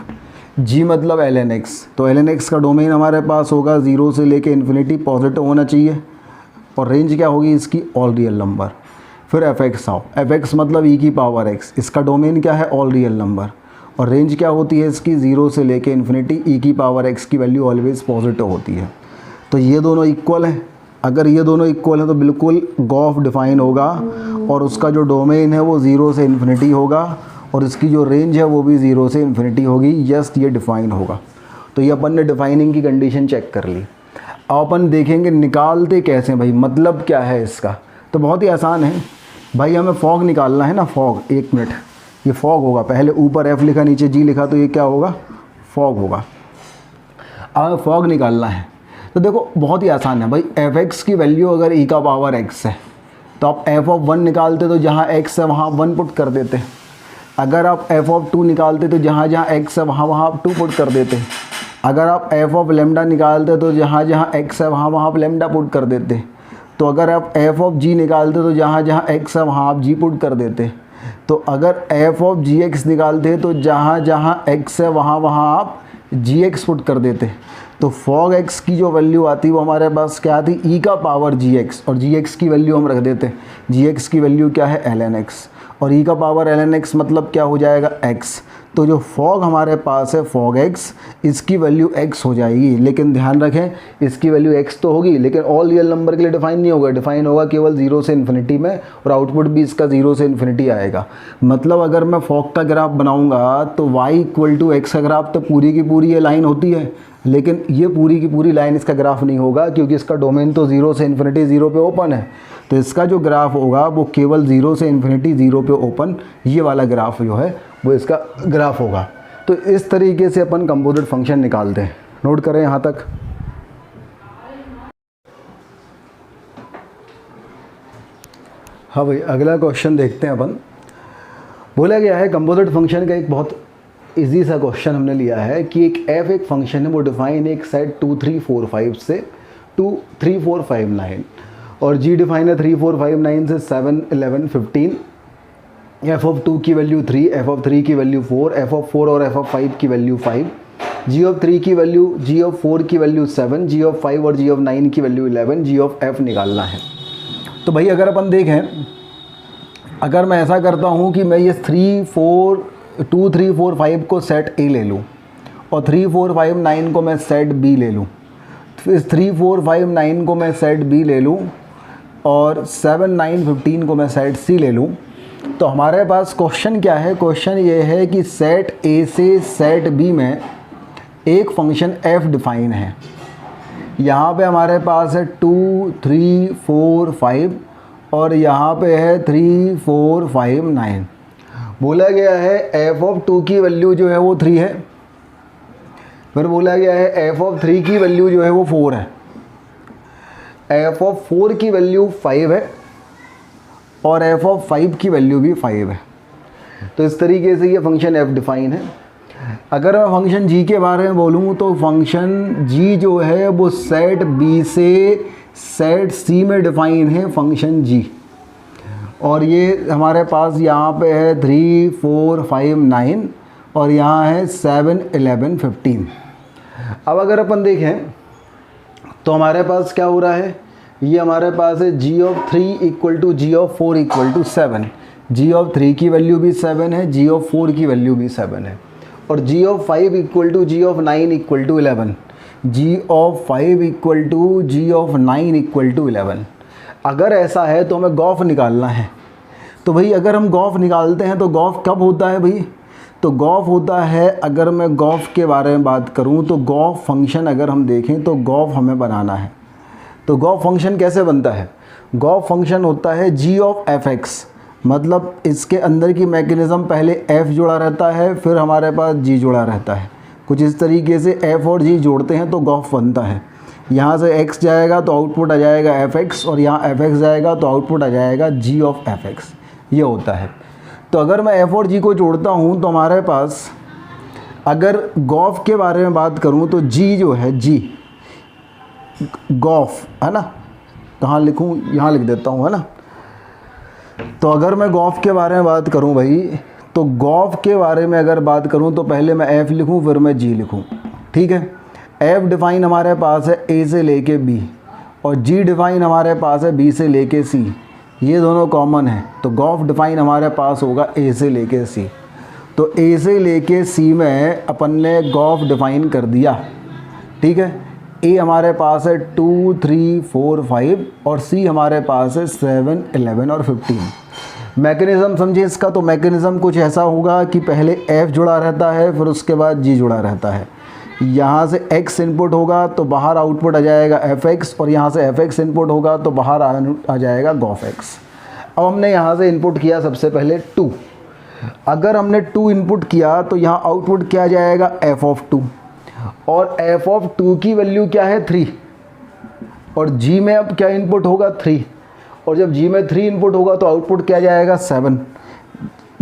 जी मतलब एल एन एक्स, तो एल एन एक्स का डोमेन हमारे पास होगा 0 से लेके इन्फिनिटी, पॉजिटिव होना चाहिए, और रेंज क्या होगी इसकी, ऑल रियल नंबर। फिर एफ एक्स आओ, एफ एक्स मतलब ई की पावर एक्स, इसका डोमेन क्या है, ऑल रियल नंबर, और रेंज क्या होती है इसकी, 0 से लेके इन्फिनिटी, ई की पावर एक्स की वैल्यू ऑलवेज पॉजिटिव होती है। तो ये दोनों इक्वल हैं। अगर ये दोनों इक्वल हैं तो बिल्कुल गॉफ डिफाइन होगा और उसका जो डोमेन है वो 0 से इन्फिनिटी होगा और इसकी जो रेंज है वो भी 0 से इन्फिनिटी होगी। यस, ये डिफाइन होगा। तो ये अपन ने डिफाइनिंग की कंडीशन चेक कर ली। अब अपन देखेंगे निकालते कैसे भाई, मतलब क्या है इसका। तो बहुत ही आसान है भाई, हमें फॉग निकालना है ना, फॉग। एक मिनट, ये फॉग होगा, पहले ऊपर एफ लिखा नीचे जी लिखा, तो ये क्या होगा, फॉग होगा। अब फॉग निकालना है तो देखो बहुत ही आसान है भाई। एफ एक्स की वैल्यू अगर ई का पावर एक्स है तो आप एफ ऑफ 1 निकालते तो जहाँ एक्स है वहाँ 1 पुट कर देते। अगर आप एफ ऑफ 2 निकालते तो जहाँ जहाँ एक्स है वहाँ वहाँ आप 2 पुट कर देते। अगर आप एफ ऑफ लेमडा निकालते तो जहाँ जहाँ एक्स है वहाँ वहाँ आप लेमडा पुट कर देते। तो अगर आप एफ ऑफ जी निकालते तो जहाँ जहाँ एक्स है वहाँ आप जी पुट कर देते। तो अगर एफ ऑफ जी एक्स निकालते तो जहाँ जहाँ एक्स है वहाँ वहाँ आप जी एक्स पुट कर देते। तो फॉग एक्स की जो वैल्यू आती वो हमारे पास क्या आती, ई का पावर जी एक्स, और जी एक्स की वैल्यू हम रख देते। जी एक्स की वैल्यू क्या है, एल एन एक्स, और ई का पावर एल एन एक्स मतलब क्या हो जाएगा, एक्स। तो जो फॉग हमारे पास है फॉग एक्स, इसकी वैल्यू एक्स हो जाएगी। लेकिन ध्यान रखें इसकी वैल्यू एक्स तो होगी लेकिन ऑल रियल नंबर के लिए डिफाइन नहीं होगा, डिफाइन होगा केवल 0 से इन्फिनिटी में, और आउटपुट भी इसका 0 से इन्फिनिटी आएगा। मतलब अगर मैं फॉग का ग्राफ बनाऊंगा तो y इक्वल टू एक्स का ग्राफ तो पूरी की पूरी ये लाइन होती है, लेकिन ये पूरी की पूरी लाइन इसका ग्राफ नहीं होगा क्योंकि इसका डोमेन तो 0 से इन्फिनिटी 0 पे ओपन है। तो इसका जो ग्राफ होगा वो केवल 0 से इन्फिनिटी 0 पे ओपन, ये वाला ग्राफ जो है वो इसका ग्राफ होगा। तो इस तरीके से अपन कंपोजिट फंक्शन निकालते हैं। नोट करें यहाँ तक। हाँ भाई, अगला क्वेश्चन देखते हैं अपन। बोला गया है कंपोजिट फंक्शन का एक बहुत इजी सा क्वेश्चन हमने लिया है कि एक f एक फंक्शन है वो डिफाइन एक सेट 2 3 4 5 से 2 3 4 5 9 और g डिफाइन है 3 4 5 9 से 7 11 15। f ऑफ 2 की वैल्यू 3, f ऑफ 3 की वैल्यू 4, f ऑफ 4 और f ऑफ 5 की वैल्यू 5, g ऑफ 3 की वैल्यू, g ऑफ 4 की वैल्यू 7, g ऑफ 5 और g ऑफ 9 की वैल्यू 11, g ऑफ f निकालना है। तो भाई अगर अपन देखें, अगर मैं ऐसा करता हूँ कि मैं ये 2 3 4 5 को सेट A ले लूँ और 3 4 5 9 को मैं सेट B ले लूँ, फिर 3 4 5 9 को मैं सेट B ले लूँ और 7 9 15 को मैं सेट C ले लूँ, तो हमारे पास क्वेश्चन क्या है, क्वेश्चन ये है कि सेट A से सेट B में एक फंक्शन f डिफाइन है। यहाँ पे हमारे पास है 2 3 4 5 और यहाँ पे है 3 4 5 9। बोला गया है f ऑफ 2 की वैल्यू जो है वो 3 है, फिर बोला गया है f ऑफ 3 की वैल्यू जो है वो 4 है, f ऑफ 4 की वैल्यू 5 है और f ऑफ 5 की वैल्यू भी 5 है। तो इस तरीके से ये फंक्शन f डिफाइन है। अगर मैं फंक्शन g के बारे में बोलूँ तो फंक्शन g जो है वो सेट B से सेट C में डिफाइन है फंक्शन g, और ये हमारे पास यहाँ पे है 3 4 5 9 और यहाँ है 7 11 15। अब अगर अपन देखें तो हमारे पास क्या हो रहा है, ये हमारे पास है g of 3 equal to G of 4 equal to 7, g of 3 की वैल्यू भी 7 है, g ऑफ 4 की वैल्यू भी 7 है, और g of 5 equal to G of 9 equal to 11, g of 5 equal to G of 9 equal to 11। अगर ऐसा है तो हमें गॉफ निकालना है। तो भाई अगर हम गॉफ निकालते हैं तो गॉफ कब होता है भाई, तो गॉफ होता है, अगर मैं गॉफ के बारे में बात करूं तो गॉफ फंक्शन अगर हम देखें तो गॉफ हमें बनाना है। तो गॉफ फंक्शन कैसे बनता है, गॉफ फंक्शन होता है g ऑफ एफ एक्स, मतलब इसके अंदर की मैकेनिज़्म पहले f जुड़ा रहता है फिर हमारे पास g जुड़ा रहता है। कुछ इस तरीके से f और g जोड़ते हैं तो गॉफ बनता है। यहाँ से x जाएगा तो आउटपुट आ जाएगा fx और यहाँ fx जाएगा तो आउटपुट आ जाएगा g ऑफ fx, ये होता है। तो अगर मैं f और g को जोड़ता हूँ तो हमारे पास, अगर गॉफ के बारे में बात करूँ तो g जो है, g गॉफ है ना, कहाँ लिखूँ, यहाँ लिख देता हूँ है ना। तो अगर मैं गॉफ के बारे में बात करूँ भाई, तो गॉफ के बारे में अगर बात करूँ तो पहले मैं f लिखूँ फिर मैं g लिखूँ, ठीक है। f डिफाइन हमारे पास है a से लेके b और g डिफाइन हमारे पास है b से लेके c, ये दोनों कॉमन है। तो गॉफ डिफाइन हमारे पास होगा a से लेके c। तो ए से लेके सी में अपन ने गॉफ डिफाइन कर दिया, ठीक है। ए हमारे पास है 2, 3, 4, 5 और सी हमारे पास है 7, 11 और 15। मैकेनिज़्म समझिए इसका, तो मैकेनिज़्म कुछ ऐसा होगा कि पहले एफ जुड़ा रहता है, फिर उसके बाद जी जुड़ा रहता है। यहाँ से x इनपुट होगा तो बाहर आउटपुट आ जाएगा fx, और यहाँ से fx इनपुट होगा तो बाहर आ जाएगा गॉफ x। अब हमने यहाँ से इनपुट किया सबसे पहले 2। अगर हमने 2 इनपुट किया तो यहाँ आउटपुट क्या जाएगा f ऑफ 2, और f ऑफ 2 की वैल्यू क्या है 3, और g में अब क्या इनपुट होगा 3, और जब g में 3 इनपुट होगा तो आउटपुट क्या जाएगा 7।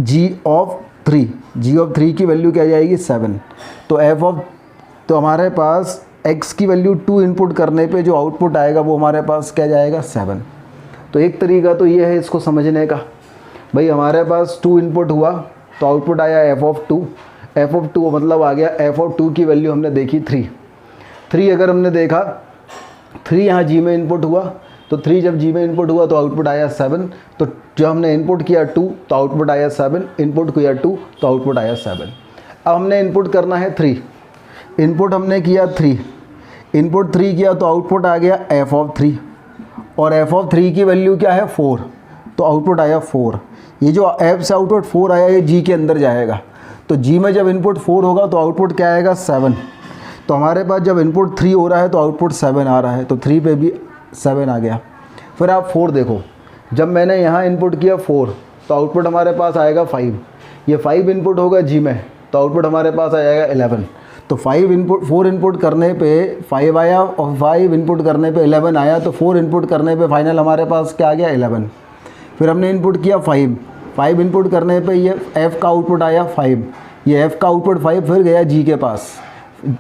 g ऑफ 3 की वैल्यू क्या जाएगी 7। तो हमारे पास x की वैल्यू 2 इनपुट करने पे जो आउटपुट आएगा वो हमारे पास क्या जाएगा 7। तो एक तरीका तो ये है इसको समझने का, भाई हमारे पास 2 इनपुट हुआ तो आउटपुट आया f ऑफ 2। f ऑफ 2 मतलब आ गया f ऑफ 2 की वैल्यू हमने देखी 3 अगर हमने देखा 3 यहाँ g में इनपुट हुआ, तो 3 जब g में इनपुट हुआ तो आउटपुट आया 7। तो जब हमने इनपुट किया 2 तो आउटपुट आया 7, इनपुट किया 2 तो आउटपुट आया 7। अब हमने इनपुट करना है 3, इनपुट हमने किया 3, इनपुट 3 किया तो आउटपुट आ गया f ऑफ 3, और f ऑफ 3 की वैल्यू क्या है 4, तो आउटपुट आया 4। ये जो f से आउटपुट 4 आया ये g के अंदर जाएगा, तो g में जब इनपुट 4 होगा तो आउटपुट क्या आएगा 7। तो हमारे पास जब इनपुट 3 हो रहा है तो आउटपुट 7 आ रहा है, तो 3 पे भी 7 आ गया। फिर आप 4 देखो, जब मैंने यहाँ इनपुट किया 4 तो आउटपुट हमारे पास आएगा 5। ये 5 इनपुट होगा g में तो आउटपुट हमारे पास आ जाएगा 11। तो 4 इनपुट करने पे 5 आया, और 5 इनपुट करने पे 11 आया, तो 4 इनपुट करने पे फाइनल हमारे पास क्या आ गया 11। फिर हमने इनपुट किया 5 इनपुट करने पे ये f का आउटपुट आया 5, ये f का आउटपुट 5 फिर गया g के पास,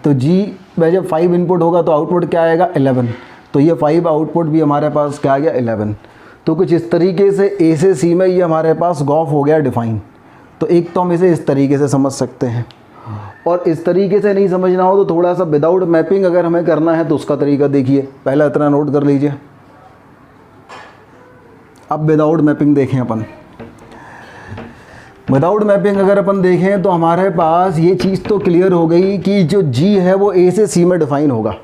तो g में जब 5 इनपुट होगा तो आउटपुट क्या आएगा 11। तो ये 5 आउटपुट भी हमारे पास क्या आ गया 11। तो कुछ इस तरीके से a से c में ये हमारे पास गॉफ हो गया डिफाइन। तो एक तो हम इसे इस तरीके से समझ सकते हैं, और इस तरीके से नहीं समझना हो तो थोड़ा सा विदाउट मैपिंग अगर हमें करना है तो उसका तरीका देखिए। पहला इतना नोट कर लीजिए। अब विदाउट मैपिंग देखें अपन। विदाउट मैपिंग अगर अपन देखें तो हमारे पास ये चीज़ तो क्लियर हो गई कि जो g है वो a से c में डिफ़ाइन होगा,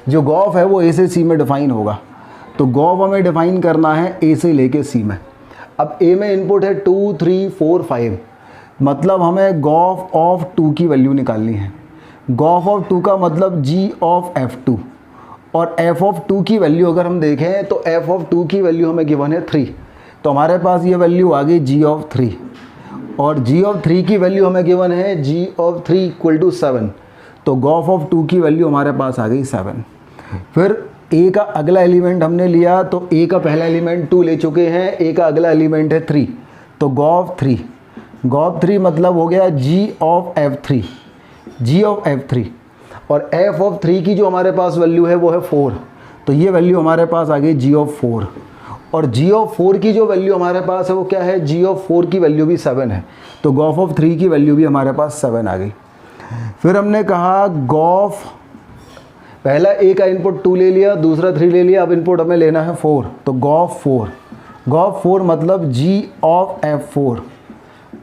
जो गॉफ है वो a से c में डिफ़ाइन होगा। तो गॉफ हमें डिफ़ाइन करना है a से लेके c में। अब a में इनपुट है 2, 3, 4, 5, मतलब हमें गॉफ ऑफ 2 की वैल्यू निकालनी है। गॉफ ऑफ 2 का मतलब g ऑफ f2, और f ऑफ 2 की वैल्यू अगर हम देखें तो f ऑफ 2 की वैल्यू हमें गिवन है 3, तो हमारे पास ये वैल्यू आ गई g ऑफ 3, और g ऑफ 3 की वैल्यू हमें गिवन है g ऑफ 3 इक्वल टू 7, तो गॉफ ऑफ 2 की वैल्यू हमारे पास आ गई 7। फिर a का अगला एलिमेंट हमने लिया, तो a का पहला एलिमेंट 2 ले चुके हैं, a का अगला एलिमेंट है 3, तो गॉफ 3 मतलब हो गया g ऑफ f3, और f ऑफ 3 की जो हमारे पास वैल्यू है वो है 4, तो ये वैल्यू हमारे पास आ गई g ऑफ 4, और g ऑफ 4 की जो वैल्यू हमारे पास है वो क्या है, g ऑफ 4 की वैल्यू भी 7 है, तो गॉफ ऑफ 3 की वैल्यू भी हमारे पास 7 आ गई। फिर हमने कहा गॉफ, पहला a का इनपुट 2 ले लिया, दूसरा 3 ले लिया, अब इनपुट हमें लेना है 4, तो गॉफ 4 मतलब g ऑफ f4,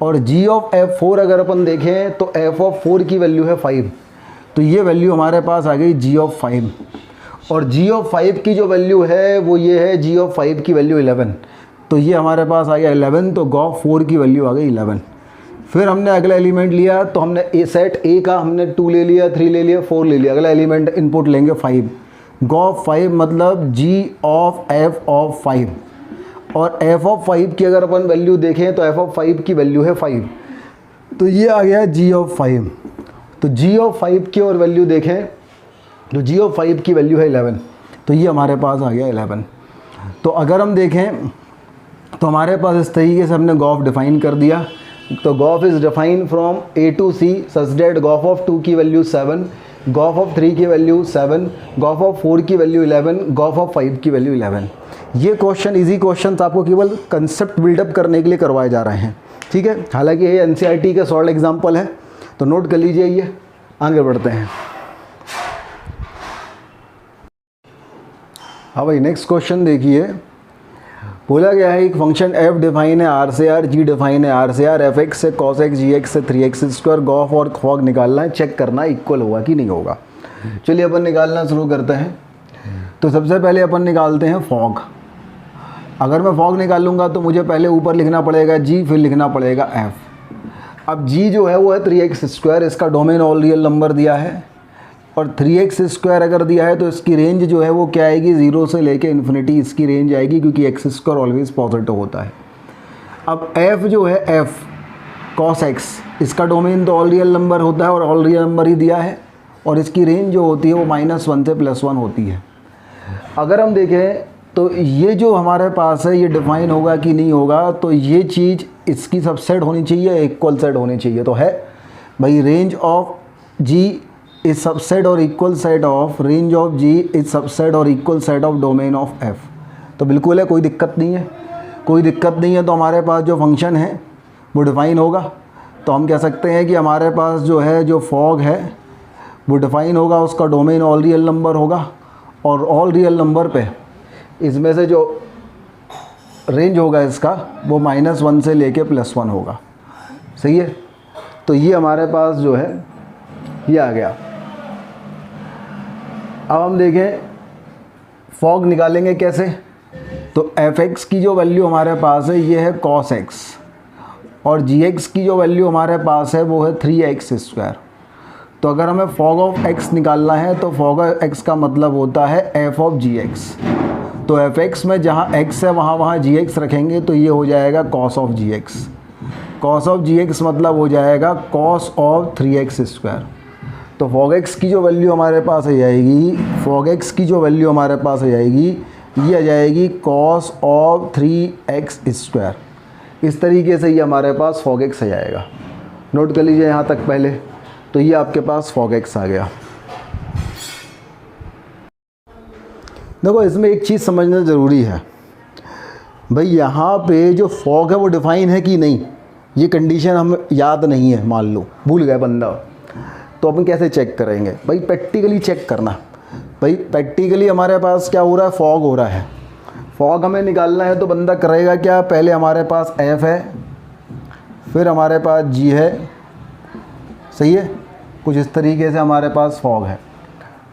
और g ऑफ f4 अगर अपन देखें तो f ऑफ 4 की वैल्यू है 5, तो ये वैल्यू हमारे पास आ गई g ऑफ 5, और g ऑफ 5 की जो वैल्यू है वो ये है g ऑफ 5 की वैल्यू 11, तो ये हमारे पास आ गया 11, तो गॉफ 4 की वैल्यू आ गई 11। फिर हमने अगला एलिमेंट लिया, तो हमने सेट a का हमने 2 ले लिया, 3 ले लिया, 4 ले लिया, अगला एलिमेंट इनपुट लेंगे 5, गॉफ 5 मतलब g ऑफ f ऑफ 5, और f ऑफ 5 की अगर अपन वैल्यू देखें तो f ऑफ 5 की वैल्यू है 5, तो ये आ गया g ऑफ 5। तो g ऑफ 5 की और वैल्यू देखें तो g ऑफ 5 की वैल्यू है 11, तो ये हमारे पास आ गया 11। तो अगर हम देखें तो हमारे पास इस तरीके से हमने गॉफ डिफ़ाइन कर दिया। तो gof is defined from a to c such that gof of 2 की वैल्यू 7, गॉफ ऑफ 3 की वैल्यू 7, गॉफ ऑफ 4 की वैल्यू 11, गॉफ ऑफ 5 की वैल्यू 11। ये क्वेश्चन इजी क्वेश्चन आपको केवल कंसेप्ट बिल्डअप करने के लिए करवाए जा रहे हैं, ठीक है। हालांकि ये एनसीईआरटी का सॉल्व एग्जाम्पल है, तो नोट कर लीजिए। ये आगे बढ़ते हैं। हाँ भाई, नेक्स्ट क्वेश्चन देखिए। बोला गया है एक फंक्शन f डिफाइन है r से r, g डिफाइन है r से r, f(x) से cos x, gx से 3x², गॉफ और फॉग निकालना है, चेक करना है इक्वल होगा कि नहीं होगा। चलिए अपन निकालना शुरू करते हैं। तो सबसे पहले अपन निकालते हैं फॉग। अगर मैं फॉग निकालूंगा तो मुझे पहले ऊपर लिखना पड़ेगा g, फिर लिखना पड़ेगा f। अब g जो है वो है 3x², इसका डोमेन ऑल रियल नंबर दिया है, और 3x² अगर दिया है तो इसकी रेंज जो है वो क्या आएगी, 0 से लेके इन्फिनिटी इसकी रेंज आएगी, क्योंकि x² ऑलवेज पॉजिटिव होता है। अब f जो है f cos x, इसका डोमेन तो ऑल रियल नंबर होता है और ऑल रियल नंबर ही दिया है, और इसकी रेंज जो होती है वो -1 से +1 होती है। अगर हम देखें तो ये जो हमारे पास है ये डिफाइन होगा कि नहीं होगा, तो ये चीज़ इसकी सबसेट होनी चाहिए, इक्वल सेट होनी चाहिए। तो है भाई range of g is subset और equal set of range of g is subset और equal set of domain of f। तो बिल्कुल है, कोई दिक्कत नहीं है, कोई दिक्कत नहीं है। तो हमारे पास जो फंक्शन है वो डिफ़ाइन होगा। तो हम कह सकते हैं कि हमारे पास जो है जो फॉग है वो डिफ़ाइन होगा, उसका डोमेन ऑल रियल नंबर होगा, और ऑल रियल नंबर पे इसमें से जो रेंज होगा इसका वो -1 से लेके +1 होगा। सही है। तो ये हमारे पास जो है ये आ गया। अब हम देखें फॉग निकालेंगे कैसे। तो f(x) की जो वैल्यू हमारे पास है ये है cos x, और gx की जो वैल्यू हमारे पास है वो है 3x²। तो अगर हमें फॉग ऑफ x निकालना है तो फॉग ऑफ x का मतलब होता है f ऑफ gx। तो f(x) में जहाँ x है वहाँ gx रखेंगे, तो ये हो जाएगा cos of gx। cos of gx मतलब हो जाएगा cos ऑफ 3x²। तो फॉग x की जो वैल्यू हमारे पास आ जाएगी, फॉग x की जो वैल्यू हमारे पास आ जाएगी ये आ जाएगी cos ऑफ 3x²। इस तरीके से ये हमारे पास फॉग x आ जाएगा। नोट कर लीजिए यहाँ तक पहले। तो ये आपके पास फॉग x आ गया। देखो इसमें एक चीज़ समझना ज़रूरी है भाई, यहाँ पे जो फॉग है वो डिफ़ाइन है कि नहीं, ये कंडीशन हमें याद नहीं है, मान लो भूल गए बंदा, तो अपन कैसे चेक करेंगे भाई, प्रैक्टिकली चेक करना। भाई प्रैक्टिकली हमारे पास क्या हो रहा है, फॉग हो रहा है। फॉग हमें निकालना है तो बंदा करेगा क्या, पहले हमारे पास f है, फिर हमारे पास g है। सही है, कुछ इस तरीके से हमारे पास फॉग है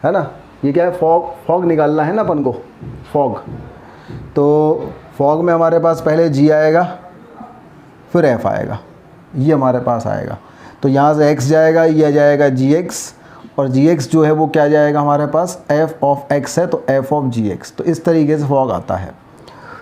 ना। ये क्या है, फॉग निकालना है ना अपन को, फॉग। तो फॉग में हमारे पास पहले g आएगा, फिर f आएगा, ये हमारे पास आएगा। तो यहाँ से x जाएगा, ये आ जाएगा gx, और gx जो है वो क्या जाएगा हमारे पास, f ऑफ x है, तो f ऑफ gx। तो इस तरीके से फॉग आता है।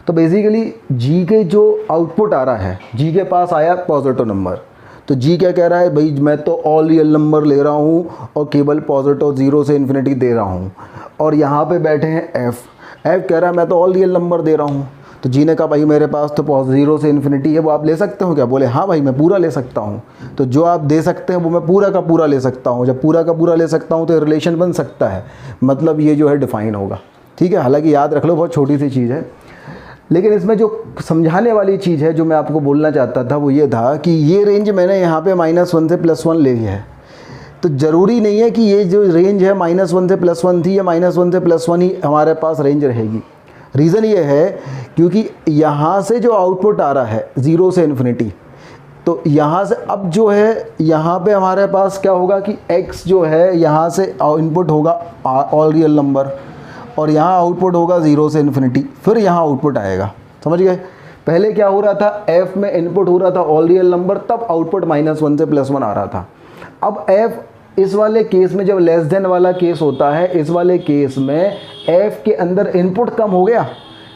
तो बेसिकली g के जो आउटपुट आ रहा है, g के पास आया पॉजिटिव नंबर, तो g क्या कह रहा है भाई, मैं तो ऑल रियल नंबर ले रहा हूँ और केवल पॉजिटिव 0 से इन्फिनिटी दे रहा हूँ। और यहाँ पे बैठे हैं f कह रहा है मैं तो ऑल रियल नंबर दे रहा हूँ। तो जी ने कहा भाई मेरे पास तो 0 से इन्फिनिटी है, वो आप ले सकते हो क्या, बोले हाँ भाई मैं पूरा ले सकता हूँ। तो जो आप दे सकते हैं वो मैं पूरा का पूरा ले सकता हूँ। जब पूरा का पूरा ले सकता हूँ तो रिलेशन बन सकता है, मतलब ये जो है डिफ़ाइन होगा। ठीक है, हालांकि याद रख लो बहुत छोटी सी चीज़ है, लेकिन इसमें जो समझाने वाली चीज़ है जो मैं आपको बोलना चाहता था वो ये था कि ये रेंज मैंने यहाँ पे -1 से +1 ले लिया है। तो ज़रूरी नहीं है कि ये जो रेंज है -1 से +1 थी या -1 से +1 ही हमारे पास रेंज रहेगी। रीज़न ये है क्योंकि यहाँ से जो आउटपुट आ रहा है 0 से इन्फिनिटी, तो यहाँ से अब जो है यहाँ पे हमारे पास क्या होगा कि x जो है यहाँ से इनपुट होगा ऑल रियल नंबर, और यहाँ आउटपुट होगा 0 से इन्फिनिटी, फिर यहाँ आउटपुट आएगा। समझ गए, पहले क्या हो रहा था, f में इनपुट हो रहा था ऑल रियल नंबर, तब आउटपुट -1 से +1 आ रहा था। अब f इस वाले केस में जब लेस देन वाला केस होता है, इस वाले केस में f के अंदर इनपुट कम हो गया,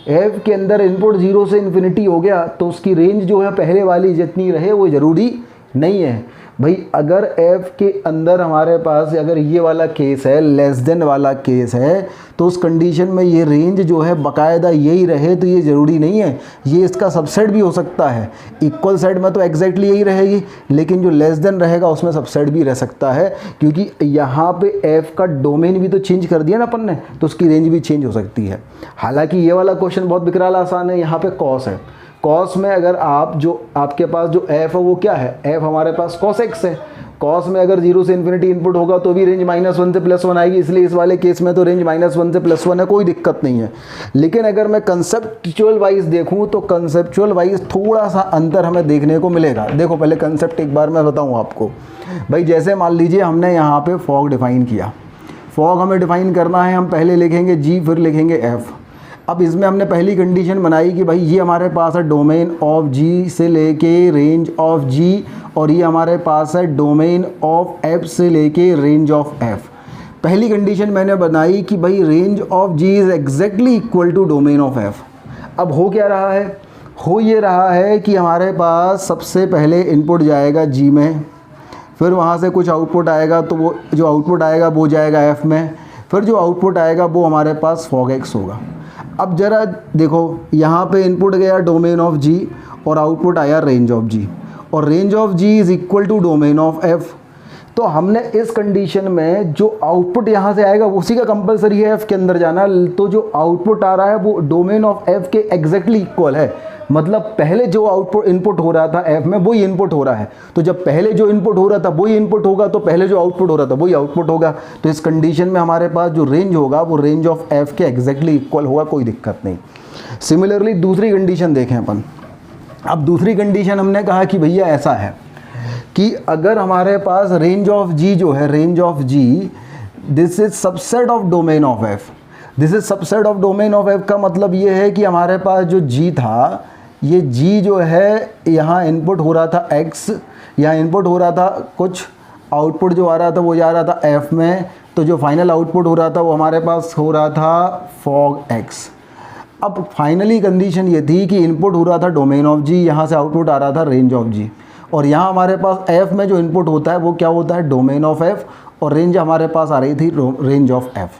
f के अंदर इनपुट 0 से इन्फिनिटी हो गया, तो उसकी रेंज जो है पहले वाली जितनी रहे वो ज़रूरी नहीं है भाई। अगर f के अंदर हमारे पास अगर ये वाला केस है, लेस देन वाला केस है, तो उस कंडीशन में ये रेंज जो है बाकायदा यही रहे, तो ये ज़रूरी नहीं है, ये इसका सबसेट भी हो सकता है। इक्वल सेट में तो एग्जैक्टली यही रहेगी, लेकिन जो लेस देन रहेगा उसमें सबसेट भी रह सकता है, क्योंकि यहाँ पे f का डोमेन भी तो चेंज कर दिया ना अपन ने, तो उसकी रेंज भी चेंज हो सकती है। हालाँकि ये वाला क्वेश्चन बहुत बिकराल आसान है, यहाँ पर कॉस है, कॉस में अगर आप जो आपके पास जो एफ है वो क्या है, एफ हमारे पास कॉस एक्स है। कॉस में अगर 0 से इन्फिनिटी इनपुट होगा तो भी रेंज -1 से +1 आएगी, इसलिए इस वाले केस में तो रेंज -1 से +1 है, कोई दिक्कत नहीं है। लेकिन अगर मैं कंसेप्चुअल वाइज देखूं तो कंसेप्चुअल वाइज थोड़ा सा अंतर हमें देखने को मिलेगा। देखो पहले कंसेप्ट एक बार मैं बताऊं आपको भाई। जैसे मान लीजिए हमने यहाँ पे फॉग डिफाइन किया, फॉग हमें डिफाइन करना है, हम पहले लिखेंगे जी फिर लिखेंगे एफ। अब इसमें हमने पहली कंडीशन बनाई कि भाई ये हमारे पास है डोमेन ऑफ जी से लेके रेंज ऑफ जी, और ये हमारे पास है डोमेन ऑफ एफ से लेके रेंज ऑफ एफ। पहली कंडीशन मैंने बनाई कि भाई range of G is exactly equal to domain of F. अब हो क्या रहा है, हो ये रहा है कि हमारे पास सबसे पहले इनपुट जाएगा जी में, फिर वहाँ से कुछ आउटपुट आएगा, तो वो जो आउटपुट आएगा वो जाएगा एफ में, फिर जो आउटपुट आएगा वो हमारे पास फॉग एक्स होगा। अब ज़रा देखो यहाँ पे इनपुट गया डोमेन ऑफ जी और आउटपुट आया रेंज ऑफ जी, और range of G is equal to domain of F. तो हमने इस कंडीशन में जो आउटपुट यहाँ से आएगा उसी का कंपलसरी है एफ के अंदर जाना, तो जो आउटपुट आ रहा है वो डोमेन ऑफ एफ के एग्जैक्टली इक्वल है। मतलब पहले जो आउटपुट इनपुट हो रहा था एफ में वही इनपुट हो रहा है, तो जब पहले जो इनपुट हो रहा था वही इनपुट होगा तो पहले जो आउटपुट हो रहा था वही आउटपुट होगा। तो इस कंडीशन में हमारे पास जो रेंज होगा वो रेंज ऑफ एफ के एग्जैक्टली इक्वल होगा, कोई दिक्कत नहीं। सिमिलरली दूसरी कंडीशन देखें अपन। अब दूसरी कंडीशन हमने कहा कि भैया ऐसा है कि अगर हमारे पास रेंज ऑफ जी जो है, range of G this is subset of domain of F, this is subset of domain of F का मतलब ये है कि हमारे पास जो जी था, ये जी जो है यहाँ इनपुट हो रहा था x, यहाँ इनपुट हो रहा था कुछ, आउटपुट जो आ रहा था वो जा रहा था f में, तो जो फाइनल आउटपुट हो रहा था वो हमारे पास हो रहा था फॉग x। अब फाइनली कंडीशन ये थी कि इनपुट हो रहा था डोमेन ऑफ जी, यहाँ से आउटपुट आ रहा था रेंज ऑफ जी, और यहाँ हमारे पास f में जो इनपुट होता है वो क्या होता है डोमेन ऑफ f, और रेंज हमारे पास आ रही थी रेंज ऑफ f।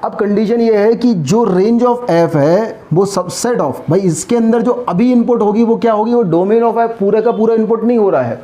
अब कंडीशन ये है कि जो रेंज ऑफ एफ है वो सबसेट ऑफ, भाई इसके अंदर जो अभी इनपुट होगी वो क्या होगी, वो डोमेन ऑफ एफ पूरे का पूरा इनपुट नहीं हो रहा है।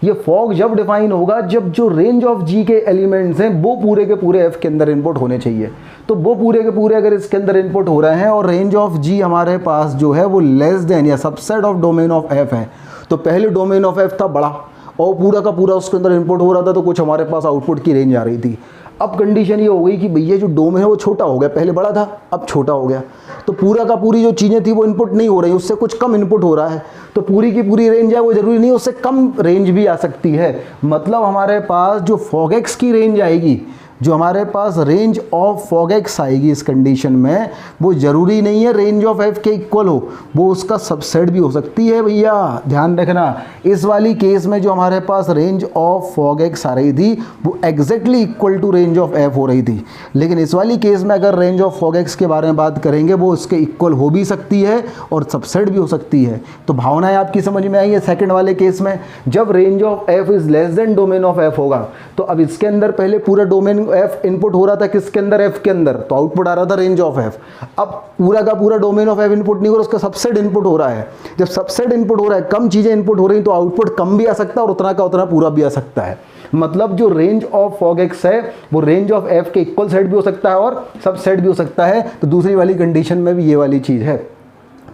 ये फॉग जब डिफाइन होगा जब जो रेंज ऑफ जी के एलिमेंट्स हैं वो पूरे के पूरे एफ के अंदर इनपुट होने चाहिए। तो वो पूरे के पूरे अगर इसके अंदर इनपुट हो रहे हैं और रेंज ऑफ जी हमारे पास जो है वो लेस देन या subset of domain of F है, तो पहले डोमेन ऑफ एफ था बड़ा और पूरा का पूरा उसके अंदर इनपुट हो रहा था, तो कुछ हमारे पास आउटपुट की रेंज आ रही थी। अब कंडीशन ये हो गई कि भैया जो डोमेन है वो छोटा हो गया, पहले बड़ा था अब छोटा हो गया, तो पूरा का पूरी जो चीज़ें थी वो इनपुट नहीं हो रही, उससे कुछ कम इनपुट हो रहा है, तो पूरी की पूरी रेंज है वो ज़रूरी नहीं, उससे कम रेंज भी आ सकती है। मतलब हमारे पास जो फॉग एक्स की रेंज आएगी, जो हमारे पास रेंज ऑफ फॉग एक्स आएगी इस कंडीशन में, वो ज़रूरी नहीं है रेंज ऑफ एफ के इक्वल हो, वो उसका सबसेट भी हो सकती है। भैया ध्यान रखना, इस वाली केस में जो हमारे पास रेंज ऑफ फॉग एक्स आ रही थी वो exactly equal to range of F हो रही थी, लेकिन इस वाली केस में अगर रेंज ऑफ फॉग एक्स के बारे में बात करेंगे वो उसके इक्वल हो भी सकती है और सबसेट भी हो सकती है। तो भावनाएं आपकी समझ में आई है। सेकंड वाले केस में जब range of f is less than domain of F होगा, तो अब इसके अंदर पहले पूरा डोमेन एफ इनपुट हो रहा था किसके अंदर, एफ के अंदर, तो आउटपुट आ रहा था रेंज ऑफ एफ। अब पूरा का पूरा डोमेन ऑफ एफ इनपुट नहीं हो रहा, उसका सबसेट इनपुट हो रहा है। जब सबसेट इनपुट हो रहा है, कम चीजें इनपुट हो रही तो आउटपुट कम भी आ सकता है और उतना का उतना पूरा भी आ सकता है। मतलब जो रेंज ऑफ फॉग एक्स है वो रेंज ऑफ एफ के इक्वल सेट भी हो सकता है और सबसेट भी हो सकता है। तो दूसरी वाली कंडीशन में भी ये वाली चीज है।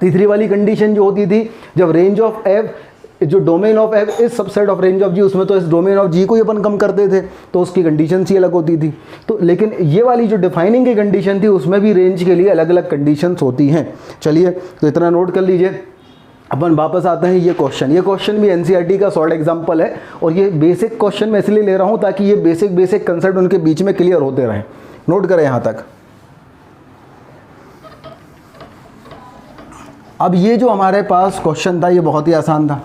तीसरी वाली कंडीशन जो होती थी जब रेंज ऑफ एफ जो domain of f is subset of range of g, उसमें तो इस डोमेन ऑफ जी को ही अपन कम करते थे, तो उसकी कंडीशन ही अलग होती थी। तो लेकिन ये वाली जो डिफाइनिंग की कंडीशन थी उसमें भी रेंज के लिए अलग अलग कंडीशंस होती हैं। चलिए तो इतना नोट कर लीजिए। अपन वापस आते हैं ये क्वेश्चन भी एनसीईआरटी का शॉर्ट एग्जांपल है, और ये बेसिक क्वेश्चन मैं इसलिए ले रहा हूँ ताकि ये बेसिक कंसेप्ट उनके बीच में क्लियर होते रहें। नोट करें यहाँ तक। अब ये जो हमारे पास क्वेश्चन था ये बहुत ही आसान था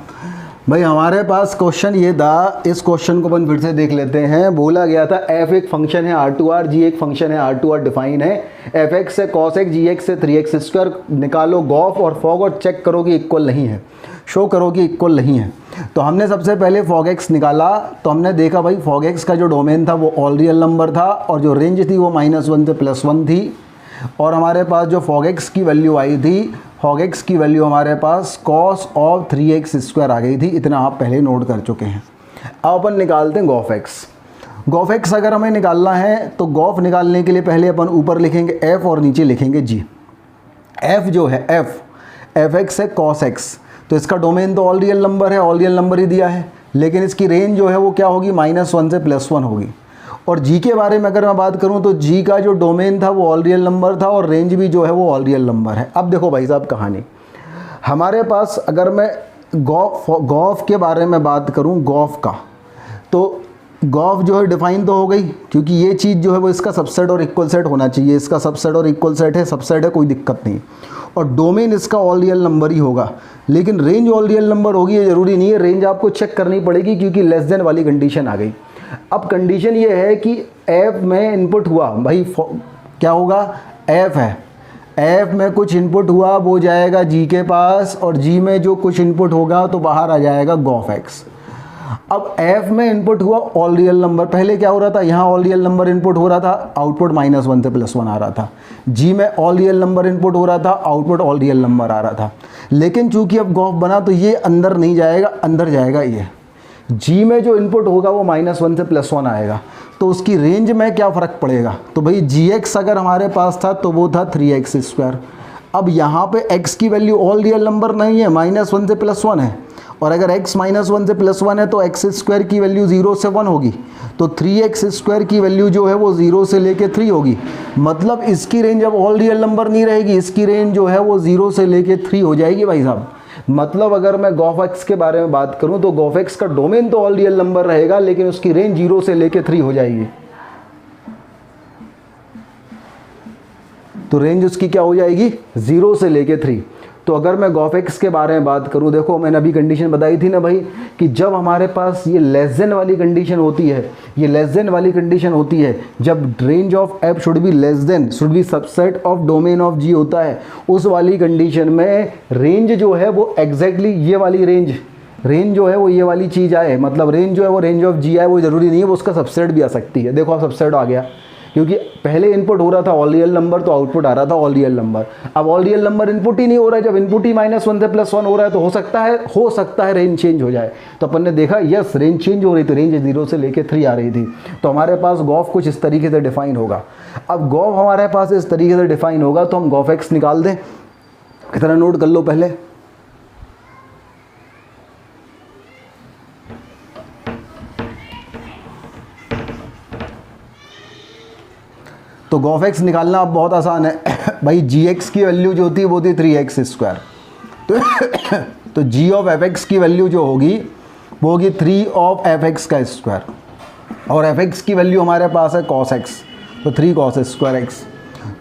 भाई। हमारे पास क्वेश्चन ये था, इस क्वेश्चन को अपन फिर से देख लेते हैं। बोला गया था एफ एक फंक्शन है R2R, जी एक फंक्शन है R2R डिफाइन है, एफ एक्स से कॉस एक्स, जी एक्स से 3x² निकालो गॉफ और फॉग और चेक करो कि इक्वल नहीं है, शो करो कि इक्वल नहीं है। तो हमने सबसे पहले फॉग एक्स निकाला, तो हमने देखा भाई फॉग एक्स का जो डोमेन था वो ऑल रियल नंबर था और जो रेंज थी वो -1 से +1 थी, और हमारे पास जो फॉग एक्स की वैल्यू आई थी, फॉग एक्स की वैल्यू हमारे पास कॉस ऑफ 3x² आ गई थी। इतना आप पहले नोट कर चुके हैं। अब अपन निकालते हैं गॉफ एक्स। गॉफ एक्स अगर हमें निकालना है तो गॉफ निकालने के लिए पहले अपन ऊपर लिखेंगे f और नीचे लिखेंगे g। f जो है एफ एक्स है कॉस एक्स, तो इसका डोमेन तो ऑल रियल नंबर है, ऑल रियल नंबर ही दिया है, लेकिन इसकी रेंज जो है वो क्या होगी, -1 से +1 होगी। और जी के बारे में अगर मैं बात करूं तो जी का जो डोमेन था वो ऑल रियल नंबर था और रेंज भी जो है वो ऑल रियल नंबर है। अब देखो भाई साहब कहानी, हमारे पास अगर मैं गॉफ के बारे में बात करूं, गॉफ का, तो गॉफ जो है डिफाइन तो हो गई, क्योंकि ये चीज़ जो है वो इसका सबसेट और इक्वल सेट होना चाहिए, इसका सबसेट और इक्वल सेट है, सबसेट है, कोई दिक्कत नहीं। और डोमेन इसका ऑल रियल नंबर ही होगा, लेकिन रेंज ऑल रियल नंबर होगी ये ज़रूरी नहीं है, रेंज आपको चेक करनी पड़ेगी क्योंकि लेस देन वाली कंडीशन आ गई। अब कंडीशन ये है कि ऐप में इनपुट हुआ, भाई क्या होगा, ऐप है, ऐप में कुछ इनपुट हुआ वो जाएगा जी के पास, और जी में जो कुछ इनपुट होगा तो बाहर आ जाएगा गॉफ एक्स। अब ऐप में इनपुट हुआ ऑल रियल नंबर, पहले क्या हो रहा था, यहाँ ऑल रियल नंबर इनपुट हो रहा था, आउटपुट -1 से +1 आ रहा था। जी में ऑल रियल नंबर इनपुट हो रहा था, आउटपुट ऑल रियल नंबर आ रहा था। लेकिन चूंकि अब गॉफ बना तो ये अंदर नहीं जाएगा, अंदर जाएगा ये। जी में जो इनपुट होगा वो -1 से +1 आएगा, तो उसकी रेंज में क्या फ़र्क पड़ेगा, तो भाई जी एक्स अगर हमारे पास था तो वो था 3x²। अब यहाँ पे x की वैल्यू ऑल रियल नंबर नहीं है, -1 से +1 है, और अगर x -1 से +1 है तो x² की वैल्यू 0 से 1 होगी, तो 3x² की वैल्यू जो है वो 0 से लेके 3 होगी। मतलब इसकी रेंज अब ऑल रियल नंबर नहीं रहेगी, इसकी रेंज जो है वो 0 से लेके 3 हो जाएगी भाई साहब। मतलब अगर मैं गॉफ एक्स के बारे में बात करूं तो गॉफ एक्स का डोमेन तो ऑल रियल नंबर रहेगा, लेकिन उसकी रेंज 0 से लेके 3 हो जाएगी। तो रेंज उसकी क्या हो जाएगी, 0 से लेके 3। तो अगर मैं गॉफ एक्स के बारे में बात करूं, देखो मैंने अभी कंडीशन बताई थी ना भाई, कि जब हमारे पास ये लेस देन वाली कंडीशन होती है, ये लेस देन वाली कंडीशन होती है, जब range of F should be less than, should be subset of domain of g होता है, उस वाली कंडीशन में रेंज जो है वो एग्जैक्टली ये वाली रेंज जो है वो ये वाली चीज़ आए, मतलब रेंज जो है वो रेंज ऑफ जी आए, वो ज़रूरी नहीं है, वो उसका सबसेट भी आ सकती है। देखो आप सबसेट आ गया, क्योंकि पहले इनपुट हो रहा था ऑल रियल नंबर, तो आउटपुट आ रहा था ऑल रियल नंबर। अब ऑल रियल नंबर इनपुट ही नहीं हो रहा है, जब इनपुट ही -1 से +1 हो रहा है, तो हो सकता है रेंज चेंज हो जाए। तो अपन ने देखा यस रेंज चेंज हो रही थी, रेंज 0 से लेके 3 आ रही थी। तो हमारे पास गॉफ कुछ इस तरीके से डिफाइन होगा। अब गॉफ हमारे पास इस तरीके से डिफाइन होगा, तो हम गॉफ एक्स निकाल दें, इतना नोट कर लो पहले। तो गॉफ एक्स निकालना अब बहुत आसान है भाई, जी एक्स की वैल्यू जो होती है वो होती है 3x²। तो जी ऑफ एफ एक्स की वैल्यू जो होगी वो होगी 3 ऑफ एफ एक्स का स्क्वायर, और एफ एक्स की वैल्यू हमारे पास है cos x, तो 3 cos² x।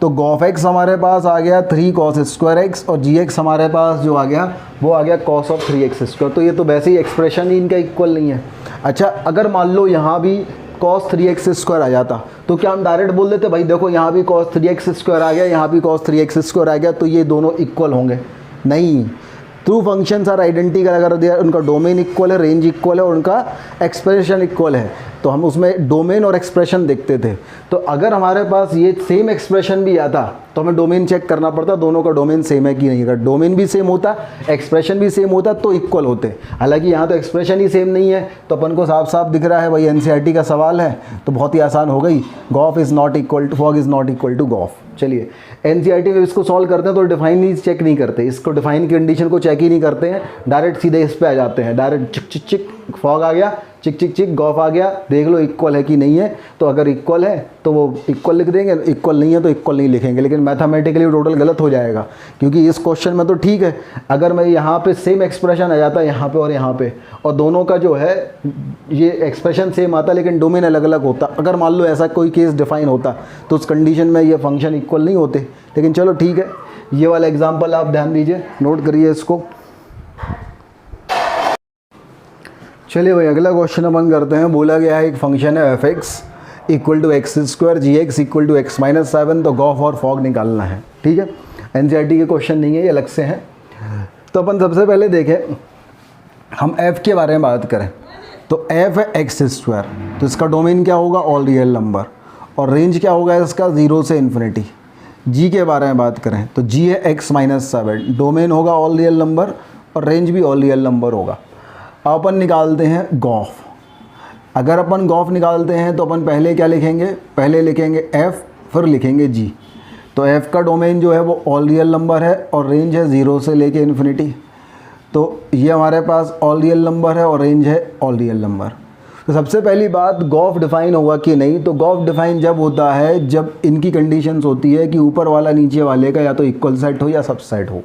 तो गॉफ एक्स हमारे पास आ गया 3 cos² x, और जी एक्स हमारे पास जो आ गया वो आ गया cos ऑफ 3x²। तो ये तो वैसे ही एक्सप्रेशन ही इनका इक्वल नहीं है। अच्छा, अगर मान लो यहाँ भी cos 3x² आ जाता, तो क्या हम डायरेक्ट बोल देते भाई देखो यहाँ भी cos 3x² आ गया, यहाँ भी cos 3x² आ गया, तो ये दोनों इक्वल होंगे? नहीं, ट्रू फंक्शंस आर आइडेंटिकल अगर उनका डोमेन इक्वल है, रेंज इक्वल है और उनका एक्सप्रेशन इक्वल है, तो हम उसमें डोमेन और एक्सप्रेशन देखते थे। तो अगर हमारे पास ये सेम एक्सप्रेशन भी आता तो हमें डोमेन चेक करना पड़ता, दोनों का डोमेन सेम है कि नहीं। अगर डोमेन भी सेम होता, एक्सप्रेशन भी सेम होता, तो इक्वल होते। हालांकि यहाँ तो एक्सप्रेशन ही सेम नहीं है, तो अपन को साफ साफ दिख रहा है भाई एनसीईआरटी का सवाल है, तो बहुत ही आसान हो गई। Gof is not equal to, fog is not equal to gof. चलिए एनसीईआरटी में इसको सॉल्व करते हैं तो डिफाइन ही चेक नहीं करते, इसको डिफाइन कंडीशन को चेक ही नहीं करते हैं, डायरेक्ट सीधे इस पे आ जाते हैं। डायरेक्ट चिक चिक चिक फॉग आ गया, चिक चिक चिक गॉफ आ गया, देख लो इक्वल है कि नहीं है। तो अगर इक्वल है तो वो इक्वल लिख देंगे, इक्वल नहीं है तो इक्वल नहीं लिखेंगे। लेकिन मैथमेटिकली टोटल गलत हो जाएगा, क्योंकि इस क्वेश्चन में तो ठीक है, अगर मैं यहाँ पे सेम एक्सप्रेशन आ जाता है यहाँ पे और यहाँ पे, और दोनों का जो है ये एक्सप्रेशन सेम आता लेकिन डोमेन अलग अलग होता, अगर मान लो ऐसा कोई केस डिफाइन होता, तो उस कंडीशन में ये फंक्शन इक्वल नहीं होते। लेकिन चलो ठीक है, ये वाला एग्जाम्पल आप ध्यान दीजिए, नोट करिए इसको। चलिए भाई अगला क्वेश्चन अपन करते हैं। बोला गया है एक फंक्शन है F x equal to x² G x equal to x-7, तो गॉफ और फॉग निकालना है। ठीक है, एनसीईआरटी के क्वेश्चन नहीं है, ये अलग से हैं। तो अपन सबसे पहले देखें, हम f के बारे में बात करें तो f है x², तो इसका डोमेन क्या होगा, ऑल रियल नंबर, और रेंज क्या होगा इसका 0 से इन्फिनिटी। g के बारे में बात करें तो g है x-7, डोमेन होगा ऑल रियल नंबर और रेंज भी ऑल रियल नंबर होगा। अपन निकालते हैं गॉफ। अगर अपन गॉफ निकालते हैं तो अपन पहले क्या लिखेंगे, पहले लिखेंगे f फिर लिखेंगे g। तो f का डोमेन जो है वो ऑल रियल नंबर है और रेंज है 0 से लेके इन्फिनिटी। तो ये हमारे पास ऑल रियल नंबर है और रेंज है ऑल रियल नंबर। तो सबसे पहली बात, गॉफ डिफाइन होगा कि नहीं, तो गॉफ डिफाइन जब होता है जब इनकी कंडीशंस होती है कि ऊपर वाला नीचे वाले का या तो इक्वल सेट हो या सबसेट हो।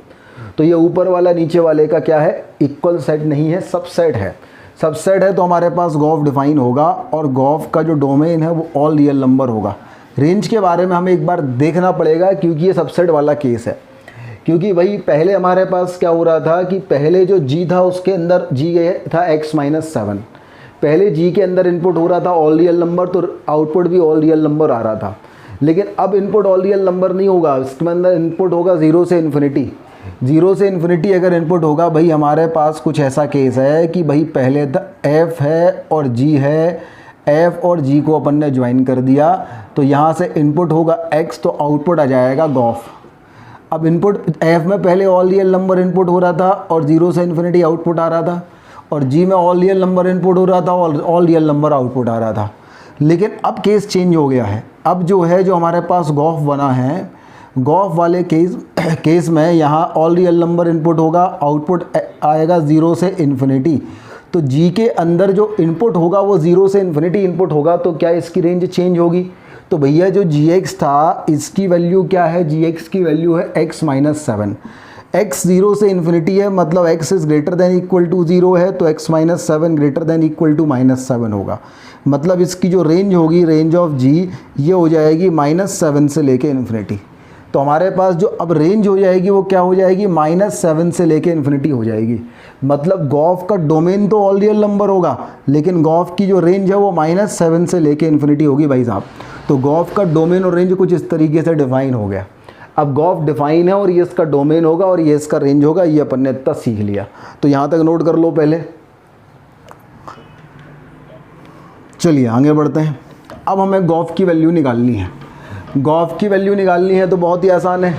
तो ये ऊपर वाला नीचे वाले का क्या है, इक्वल सेट नहीं है, सबसेट है। सबसेट है तो हमारे पास गॉफ डिफाइन होगा और गॉफ का जो डोमेन है वो ऑल रियल नंबर होगा। रेंज के बारे में हमें एक बार देखना पड़ेगा क्योंकि ये सबसेट वाला केस है। क्योंकि भाई पहले हमारे पास क्या हो रहा था कि पहले जो जी था उसके अंदर जी था x-7। पहले जी के अंदर इनपुट हो रहा था ऑल रियल नंबर, तो आउटपुट भी ऑल रियल नंबर आ रहा था। लेकिन अब इनपुट ऑल रियल नंबर नहीं होगा, इसके अंदर इनपुट होगा 0 से इन्फिनिटी। 0 से इन्फिनिटी अगर इनपुट होगा भाई, हमारे पास कुछ ऐसा केस है कि भाई पहले f है और g है, f और g को अपन ने ज्वाइन कर दिया, तो यहाँ से इनपुट होगा x, तो आउटपुट आ जाएगा गॉफ। अब इनपुट f में पहले ऑल रियल नंबर इनपुट हो रहा था और 0 से इन्फिनिटी आउटपुट आ रहा था, और g में ऑल रियल नंबर इनपुट हो रहा था और ऑल रियल नंबर आउटपुट आ रहा था। लेकिन अब केस चेंज हो गया है। अब जो है जो हमारे पास गॉफ बना है, गॉफ वाले केस में यहाँ ऑल रियल नंबर इनपुट होगा, आउटपुट आएगा 0 से इन्फिनिटी। तो g के अंदर जो इनपुट होगा वो 0 से इन्फिनिटी इनपुट होगा, तो क्या इसकी रेंज चेंज होगी। तो भैया जो gx था इसकी वैल्यू क्या है, gx की वैल्यू है x-7। x 0 से इन्फिनिटी है, मतलब x is greater than equal to 0 है, तो x-7 greater than equal to -7 होगा। मतलब इसकी जो रेंज होगी, रेंज ऑफ g, ये हो जाएगी -7 से लेके इन्फिनिटी। तो हमारे पास जो अब रेंज हो जाएगी वो क्या हो जाएगी, -7 से लेके इन्फिनिटी हो जाएगी। मतलब गॉफ का डोमेन तो ऑल रियल नंबर होगा, लेकिन गॉफ की जो रेंज है वो -7 से लेके इन्फिनिटी होगी भाई साहब। तो गॉफ का डोमेन और रेंज कुछ इस तरीके से डिफाइन हो गया। अब गॉफ डिफाइन है और ये इसका डोमेन होगा और ये इसका रेंज होगा, ये अपन ने इतना सीख लिया। तो यहाँ तक नोट कर लो पहले। चलिए आगे बढ़ते हैं। अब हमें गॉफ की वैल्यू निकालनी है। गॉफ की वैल्यू निकालनी है तो बहुत ही आसान है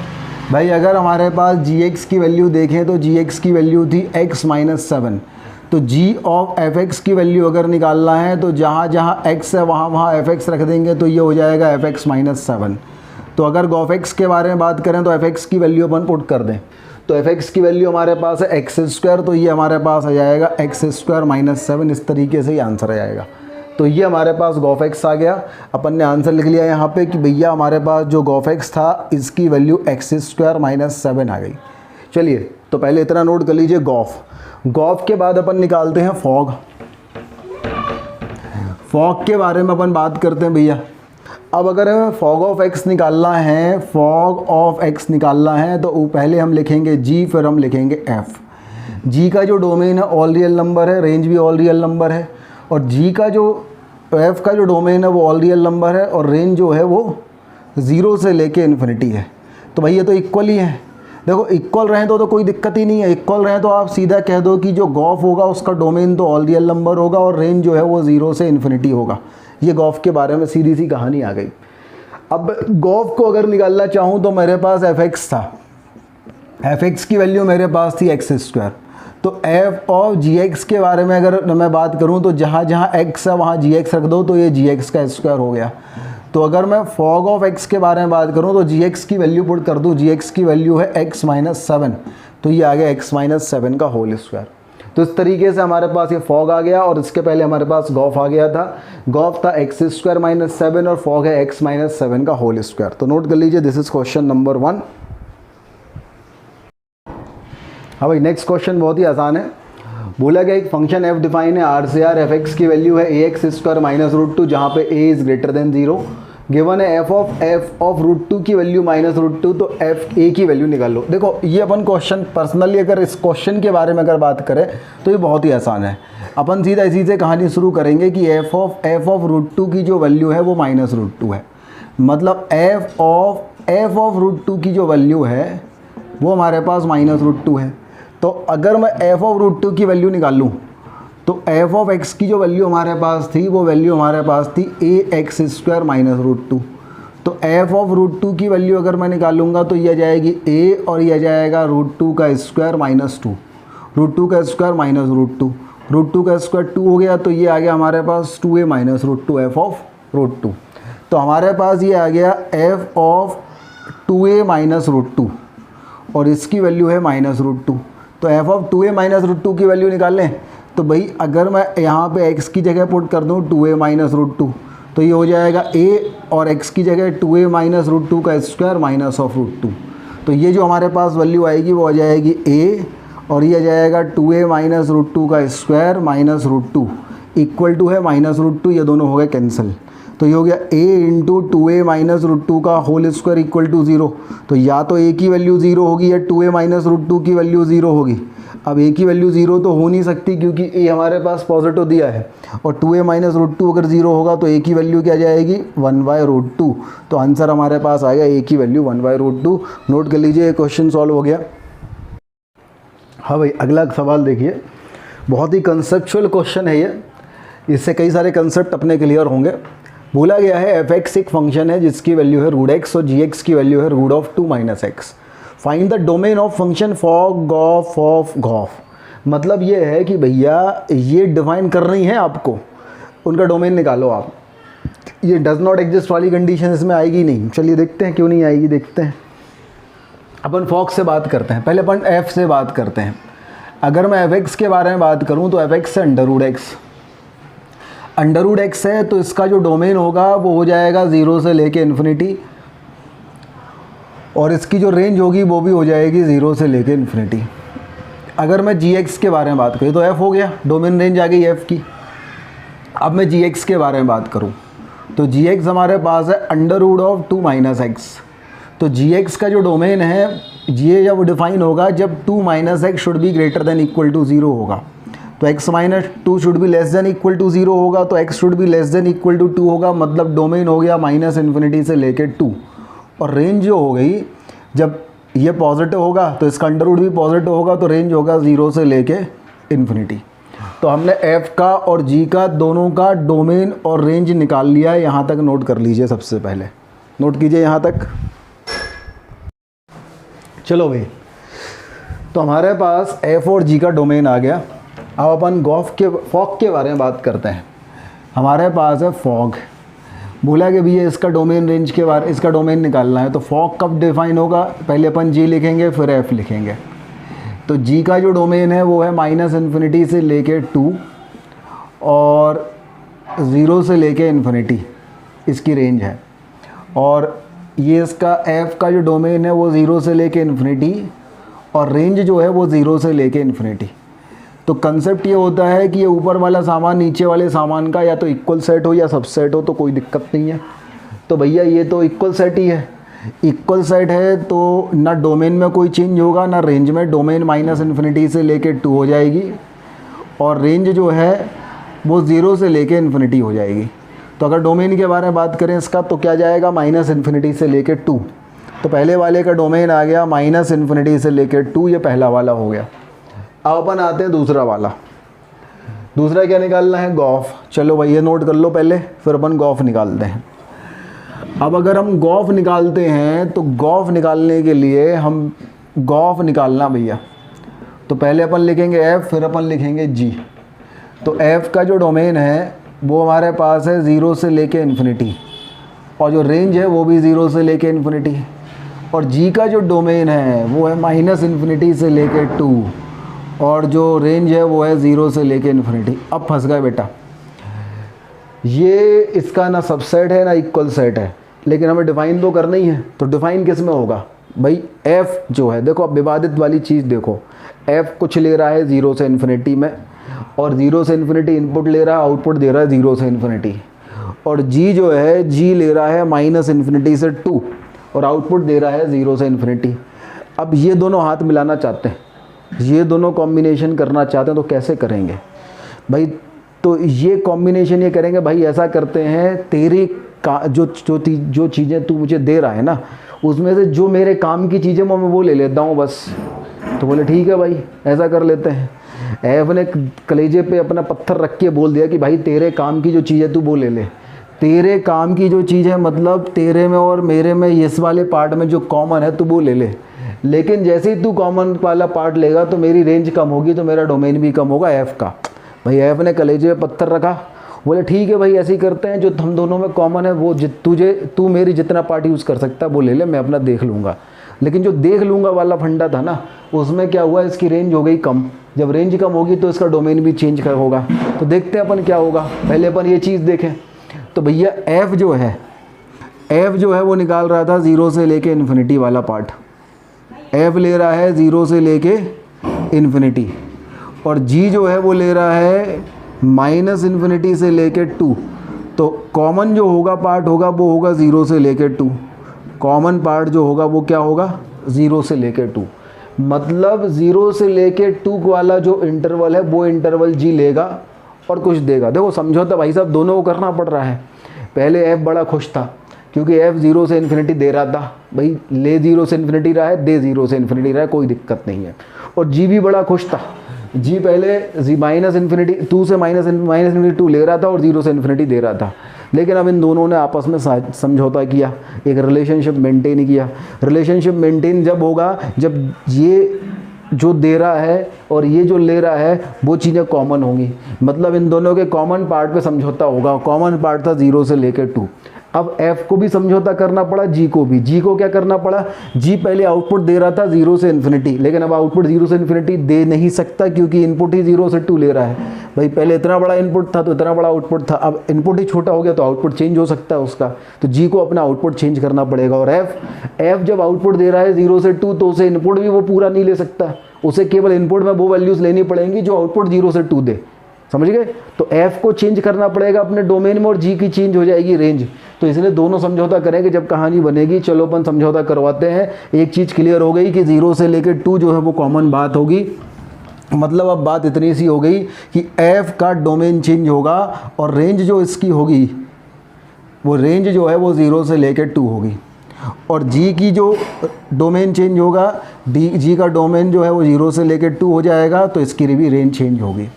भाई। अगर हमारे पास gx की वैल्यू देखें तो gx की वैल्यू थी x-7, तो g ऑफ fx की वैल्यू अगर निकालना है तो जहाँ जहाँ x है वहाँ वहाँ fx रख देंगे, तो ये हो जाएगा fx-7। तो अगर गॉफ x के बारे में बात करें तो fx की वैल्यू अपन पुट कर दें, तो fx की वैल्यू हमारे पास है x², तो ये हमारे पास आ जाएगा x² - 7। इस तरीके से ही आंसर आ जाएगा। तो ये हमारे पास गॉफ x आ गया। अपन ने आंसर लिख लिया यहाँ पे कि भैया हमारे पास जो गॉफ x था इसकी वैल्यू x² - 7 आ गई। चलिए तो पहले इतना नोट कर लीजिए गॉफ के बाद अपन निकालते हैं फॉग। फॉग के बारे में अपन बात करते हैं भैया। अब अगर हमें फॉग ऑफ x निकालना है, फॉग ऑफ x निकालना है, तो पहले हम लिखेंगे g, फिर हम लिखेंगे f। g का जो डोमेन है ऑल रियल नंबर है, रेंज भी ऑल रियल नंबर है, और g का जो f का जो डोमेन है वो ऑल रियल नंबर है, और रेंज जो है वो 0 से लेके इन्फिनिटी है। तो भाई ये तो इक्वल ही है। देखो इक्वल रहें तो कोई दिक्कत ही नहीं है। इक्वल रहें तो आप सीधा कह दो कि जो गॉफ होगा उसका डोमेन तो ऑल रियल नंबर होगा और रेंज जो है वो 0 से इन्फिनिटी होगा। ये गॉफ के बारे में सीधी सी कहानी आ गई। अब गॉफ को अगर निकालना चाहूँ तो मेरे पास fx था, fx की वैल्यू मेरे पास थी x²। तो f ऑफ gx के बारे में अगर मैं बात करूं तो जहाँ जहाँ x है वहाँ gx रख दो, तो ये gx का स्क्वायर हो गया। तो अगर मैं फॉग ऑफ x के बारे में बात करूं तो gx की वैल्यू पुट कर दूं, gx की वैल्यू है x-7, तो ये आ गया x-7 का होल स्क्वायर। तो इस तरीके से हमारे पास ये फॉग आ गया, और इसके पहले हमारे पास गॉफ आ गया था। गॉफ था x² - 7 और फॉग है x-7 का होल स्क्वायर। तो नोट कर लीजिए, दिस इज क्वेश्चन नंबर 1। हाँ भाई नेक्स्ट क्वेश्चन बहुत ही आसान है। बोला गया एक फंक्शन f डिफाइन है R से R, fx की वैल्यू है ax² - √2, जहाँ पे a is greater than 0। Given है f ऑफ √2 की वैल्यू -√2, तो f a की वैल्यू निकाल लो। देखो ये अपन क्वेश्चन पर्सनली अगर इस क्वेश्चन के बारे में अगर बात करें तो ये बहुत ही आसान है। अपन सीधा इसी से कहानी शुरू करेंगे कि f ऑफ √2 की जो वैल्यू है वो -√2 है। मतलब f ऑफ √2 की जो वैल्यू है वो हमारे पास -√2 है। तो अगर मैं f ऑफ √2 की वैल्यू निकाल लूँ तो f ऑफ x की जो वैल्यू हमारे पास थी वो वैल्यू हमारे पास थी ax² - √2। तो f ऑफ √2 की वैल्यू अगर मैं निकालूंगा तो ये आ जाएगी a, और ये आ जाएगा √2 का स्क्वायर -2, √2 का स्क्वायर -√2, √2 का स्क्वायर 2 हो गया, तो ये आ गया हमारे पास 2a - √2 f ऑफ √2। तो हमारे पास ये आ गया f of 2a minus root two और इसकी वैल्यू है माइनस रूट टू। तो F of 2a minus root two की वैल्यू निकाल लें। तो भाई अगर मैं यहाँ पे x की जगह पुट कर दूँ 2a माइनस रूट टू, तो ये हो जाएगा a और x की जगह 2a माइनस रूट टू का square minus of root two. तो ये जो हमारे पास वैल्यू आएगी वो आ जाएगी a, और ये आ जाएगा 2a माइनस रूट टू का square minus root two equal to है माइनस रूट टू, ये दोनों हो गए कैंसिल। तो ये हो गया a into 2a minus root two का होल स्क्वायर इक्वल टू 0। तो या तो a की वैल्यू 0 होगी या 2a माइनस रूट टू की वैल्यू 0 होगी। अब a की वैल्यू 0 तो हो नहीं सकती क्योंकि a हमारे पास पॉजिटिव दिया है, और 2a माइनस रूट टू अगर 0 होगा तो a की वैल्यू क्या जाएगी 1/√2। तो आंसर हमारे पास आएगा a की वैल्यू 1/√2। नोट कर लीजिए, क्वेश्चन सॉल्व हो गया। हाँ भाई, अगला सवाल देखिए, बहुत ही कंसेप्चुअल क्वेश्चन है ये, इससे कई सारे कंसेप्ट अपने क्लियर होंगे। बोला गया है f(x) एक फंक्शन है जिसकी वैल्यू है √x और g(x) की वैल्यू है √2 - x। Find the domain of function for gof of gof. मतलब ये है कि भैया ये डिफाइन कर रही है आपको, उनका डोमेन निकालो आप। ये डज नॉट एग्जिस्ट वाली कंडीशन इसमें आएगी नहीं। चलिए देखते हैं क्यों नहीं आएगी, देखते हैं। अपन फॉक से बात करते हैं, पहले अपन f से बात करते हैं। अगर मैं f(x) के बारे में बात करूँ तो f(x) है √x है, तो इसका जो डोमेन होगा वो हो जाएगा 0 से लेके इन्फिनिटी, और इसकी जो रेंज होगी वो भी हो जाएगी 0 से लेके इन्फिनिटी। अगर मैं gx के बारे में बात करूँ तो f हो गया, डोमेन रेंज आ गई f की। अब मैं gx के बारे में बात करूँ तो gx हमारे पास है √2 - x। तो gx का जो डोमेन है ये जब डिफाइन होगा जब 2 - x should be greater than equal to 0 होगा। तो x - 2 should be less than equal to 0 होगा, तो x should be less than equal to 2 होगा, मतलब डोमेन हो गया -∞ से लेके 2। और रेंज जो हो गई, जब ये पॉजिटिव होगा तो इसका अंडर रूट भी पॉजिटिव होगा, तो रेंज होगा 0 से लेके इन्फिनिटी। तो हमने f का और g का दोनों का डोमेन और रेंज निकाल लिया है। यहाँ तक नोट कर लीजिए, सबसे पहले नोट कीजिए यहाँ तक। चलो भाई, तो हमारे पास f और g का डोमेन आ गया। अब अपन फॉग के बारे में बात करते हैं। हमारे पास है फॉग, बोला कि भैया इसका डोमेन रेंज के बारे, इसका डोमेन निकालना है। तो फॉग कब डिफाइन होगा, पहले अपन g लिखेंगे फिर f लिखेंगे। तो g का जो डोमेन है वो है -∞ से लेके 2 और 0 से लेके इन्फिनिटी, इसकी रेंज है। और ये इसका f का जो डोमेन है वो 0 से लेके इन्फिनिटी, और रेंज जो है वो 0 से लेके इन्फिनिटी। तो कंसेप्ट ये होता है कि ये ऊपर वाला सामान नीचे वाले सामान का या तो इक्वल सेट हो या सबसेट हो, तो कोई दिक्कत नहीं है। तो भैया ये तो इक्वल सेट ही है, इक्वल सेट है तो ना डोमेन में कोई चेंज होगा ना रेंज में। डोमेन -∞ से लेके 2 हो जाएगी, और रेंज जो है वो 0 से लेके इन्फिनिटी हो जाएगी। तो अगर डोमेन के बारे में बात करें इसका, तो क्या जाएगा -∞ से लेके 2। तो पहले वाले का डोमेन आ गया -∞ से लेके 2, ये पहला वाला हो गया। अब अपन आते हैं दूसरा वाला। दूसरा क्या निकालना है, गॉफ। चलो भाई ये नोट कर लो पहले, फिर अपन गॉफ निकालते हैं। अब अगर हम गॉफ निकालते हैं तो गॉफ निकालने के लिए हम गॉफ निकालना भैया, तो पहले अपन लिखेंगे f, फिर अपन लिखेंगे g। तो f का जो डोमेन है वो हमारे पास है 0 से लेके इन्फिनिटी, और जो रेंज है वो भी 0 से लेके इन्फिनिटी। और g का जो डोमेन है वो है -∞ से लेके 2, और जो रेंज है वो है 0 से लेके इन्फिनिटी। अब फंस गए बेटा, ये इसका ना सबसेट है ना इक्वल सेट है, लेकिन हमें डिफाइन तो करना ही है। तो डिफाइन किस में होगा भाई, f जो है, देखो अब विवादित वाली चीज़ देखो, f कुछ ले रहा है 0 से इन्फिनिटी में, और 0 से इन्फिनिटी इनपुट ले रहा है, आउटपुट दे रहा है 0 से इन्फिनिटी। और g जो है, g ले रहा है -∞ से 2, और आउटपुट दे रहा है 0 से इन्फिनिटी। अब ये दोनों हाथ मिलाना चाहते हैं, ये दोनों कॉम्बिनेशन करना चाहते हैं, तो कैसे करेंगे भाई। तो ये कॉम्बिनेशन ये करेंगे भाई, ऐसा करते हैं, तेरे का जो चीज़ें तू मुझे दे रहा है ना, उसमें से जो मेरे काम की चीज़ें मैं वो ले लेता हूँ बस। तो बोले ठीक है भाई, ऐसा कर लेते हैं। एफ ने कलेजे पे अपना पत्थर रख के बोल दिया कि भाई तेरे काम की जो चीज़ है तू वो ले ले। तेरे काम की जो चीज़ है मतलब तेरे में और मेरे में इस वाले पार्ट में जो कॉमन है तू वो ले ले। लेकिन जैसे ही तू कॉमन वाला पार्ट लेगा तो मेरी रेंज कम होगी, तो मेरा डोमेन भी कम होगा एफ़ का। भाई एफ़ ने कलेजे पे पत्थर रखा बोले ठीक है भाई ऐसे ही करते हैं, जो हम दोनों में कॉमन है वो तू मेरी जितना पार्ट यूज़ कर सकता है वो ले ले, मैं अपना देख लूँगा। लेकिन जो देख लूँगा वाला फंडा था ना, उसमें क्या हुआ, इसकी रेंज हो गई कम। जब रेंज कम होगी तो इसका डोमेन भी चेंज कर होगा। तो देखते हैं अपन क्या होगा। पहले अपन ये चीज़ देखें। तो भैया एफ़ जो है वो निकाल रहा था 0 से लेके इन्फिनिटी वाला पार्ट। एफ़ ले रहा है 0 से लेके इन्फिनिटी, और जी जो है वो ले रहा है -इन्फिनिटी से लेके 2। तो कॉमन जो होगा पार्ट होगा वो होगा 0 से लेके 2। कॉमन पार्ट जो होगा वो क्या होगा, 0 से लेके 2। मतलब 0 से लेके 2 वाला जो इंटरवल है वो इंटरवल जी लेगा और कुछ देगा। देखो समझौता भाई साहब दोनों को करना पड़ रहा है। पहले एफ़ बड़ा खुश था क्योंकि एफ़ 0 से इन्फिनिटी दे रहा था, भाई ले 0 से इन्फिनिटी रहा है, दे 0 से इन्फिनिटी रहा है, कोई दिक्कत नहीं है। और जी भी बड़ा खुश था, जी पहले -इन्फिनिटी 2 से -इन्फिनिटी 2 ले रहा था और 0 से इन्फिनिटी दे रहा था। लेकिन अब इन दोनों ने आपस में समझौता किया, एक रिलेशनशिप मेंटेन किया। रिलेशनशिप मेंटेन जब होगा जब ये जो दे रहा है और ये जो ले रहा है वो चीज़ें कॉमन होंगी। मतलब इन दोनों के कॉमन पार्ट पे समझौता होगा। कॉमन पार्ट था 0 से लेकर 2। अब एफ़ को भी समझौता करना पड़ा, जी को भी। जी को क्या करना पड़ा, जी पहले आउटपुट दे रहा था 0 से इन्फिनिटी, लेकिन अब आउटपुट 0 से इन्फिनिटी दे नहीं सकता क्योंकि इनपुट ही 0 से 2 ले रहा है। भाई पहले इतना बड़ा इनपुट था तो इतना बड़ा आउटपुट था, अब इनपुट ही छोटा हो गया तो आउटपुट चेंज हो सकता है उसका। तो जी को अपना आउटपुट चेंज करना पड़ेगा। और एफ़ जब आउटपुट दे रहा है 0 से 2 तो उसे इनपुट भी वो पूरा नहीं ले सकता, उसे केवल इनपुट में वो वैल्यूज़ लेनी पड़ेंगी जो आउटपुट 0 से 2 दे। समझ गए। तो एफ़ को चेंज करना पड़ेगा अपने डोमेन में और जी की चेंज हो जाएगी रेंज। तो इसलिए दोनों समझौता करेंगे जब कहानी बनेगी। चलो अपन समझौता करवाते हैं। एक चीज़ क्लियर हो गई कि 0 से लेकर 2 जो है वो कॉमन बात होगी। मतलब अब बात इतनी सी हो गई कि एफ़ का डोमेन चेंज होगा और रेंज जो इसकी होगी वो रेंज जो है वो 0 से लेकर 2 होगी। और जी की जो डोमेन चेंज होगा, जी का डोमेन जो है वो 0 से लेकर 2 हो जाएगा, तो इसकी भी रेंज चेंज होगी।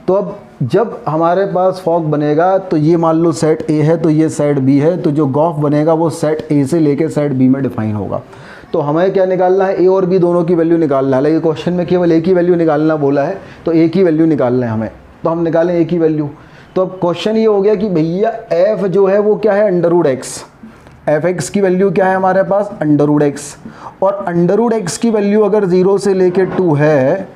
तो अब जब हमारे पास फॉग बनेगा तो ये मान लो सेट ए है तो ये सेट बी है, तो जो गॉफ बनेगा वो सेट ए से लेकर सेट बी में डिफाइन होगा। तो हमें क्या निकालना है, ए और बी दोनों की वैल्यू निकालना है। लेकिन क्वेश्चन में केवल एक ही वैल्यू निकालना बोला है, तो एक ही वैल्यू निकालना है हमें, तो हम निकालें एक ही वैल्यू। तो अब क्वेश्चन ये हो गया कि भैया एफ जो है वो क्या है, √x। एफ एक्स की वैल्यू क्या है हमारे पास, √x। और √x की वैल्यू अगर 0 से लेकर 2 है,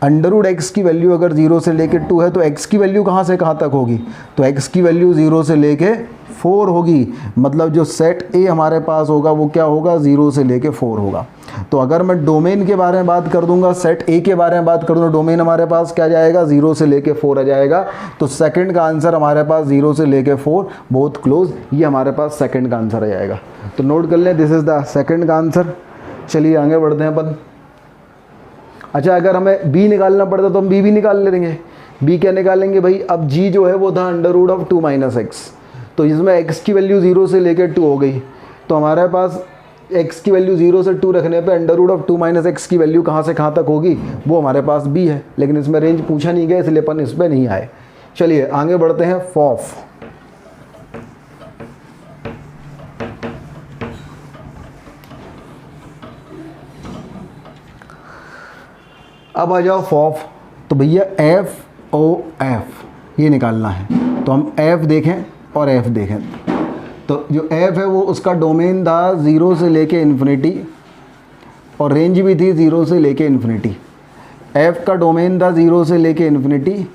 √x की वैल्यू अगर 0 से लेके 2 है, तो x की वैल्यू कहाँ से कहाँ तक होगी, तो x की वैल्यू 0 से लेके 4 होगी। मतलब जो सेट ए हमारे पास होगा वो क्या होगा, 0 से लेके 4 होगा। तो अगर मैं डोमेन के बारे में बात कर दूंगा, सेट ए के बारे में बात कर दूंगा, डोमेन हमारे पास क्या जाएगा, 0 से लेके 4 आ जाएगा। तो सेकंड का आंसर हमारे पास 0 से लेके 4 बहुत क्लोज, ये हमारे पास सेकंड का आंसर आ जाएगा। तो नोट कर लें, दिस इज़ द सेकंड का आंसर। चलिए आगे बढ़ते हैं अपन। अच्छा, अगर हमें बी निकालना पड़ता तो हम बी भी निकाल लेंगे। बी क्या निकालेंगे भाई, अब जी जो है वो था √2 - x। तो इसमें x की वैल्यू 0 से लेकर 2 हो गई। तो हमारे पास x की वैल्यू 0 से 2 रखने पे √2 - x की वैल्यू कहाँ से कहाँ तक होगी, वो हमारे पास b है। लेकिन इसमें रेंज पूछा नहीं गया इसलिए अपन इस पर नहीं आए। चलिए आगे बढ़ते हैं। फॉफ, अब आ जाओ फॉफ। तो भैया FOF ये निकालना है। तो हम F देखें और F देखें। तो जो F है वो उसका डोमेन था 0 से लेके इन्फिनिटी और रेंज भी थी 0 से लेके इन्फिनिटी। F का डोमेन था 0 से लेके इन्फिनिटी,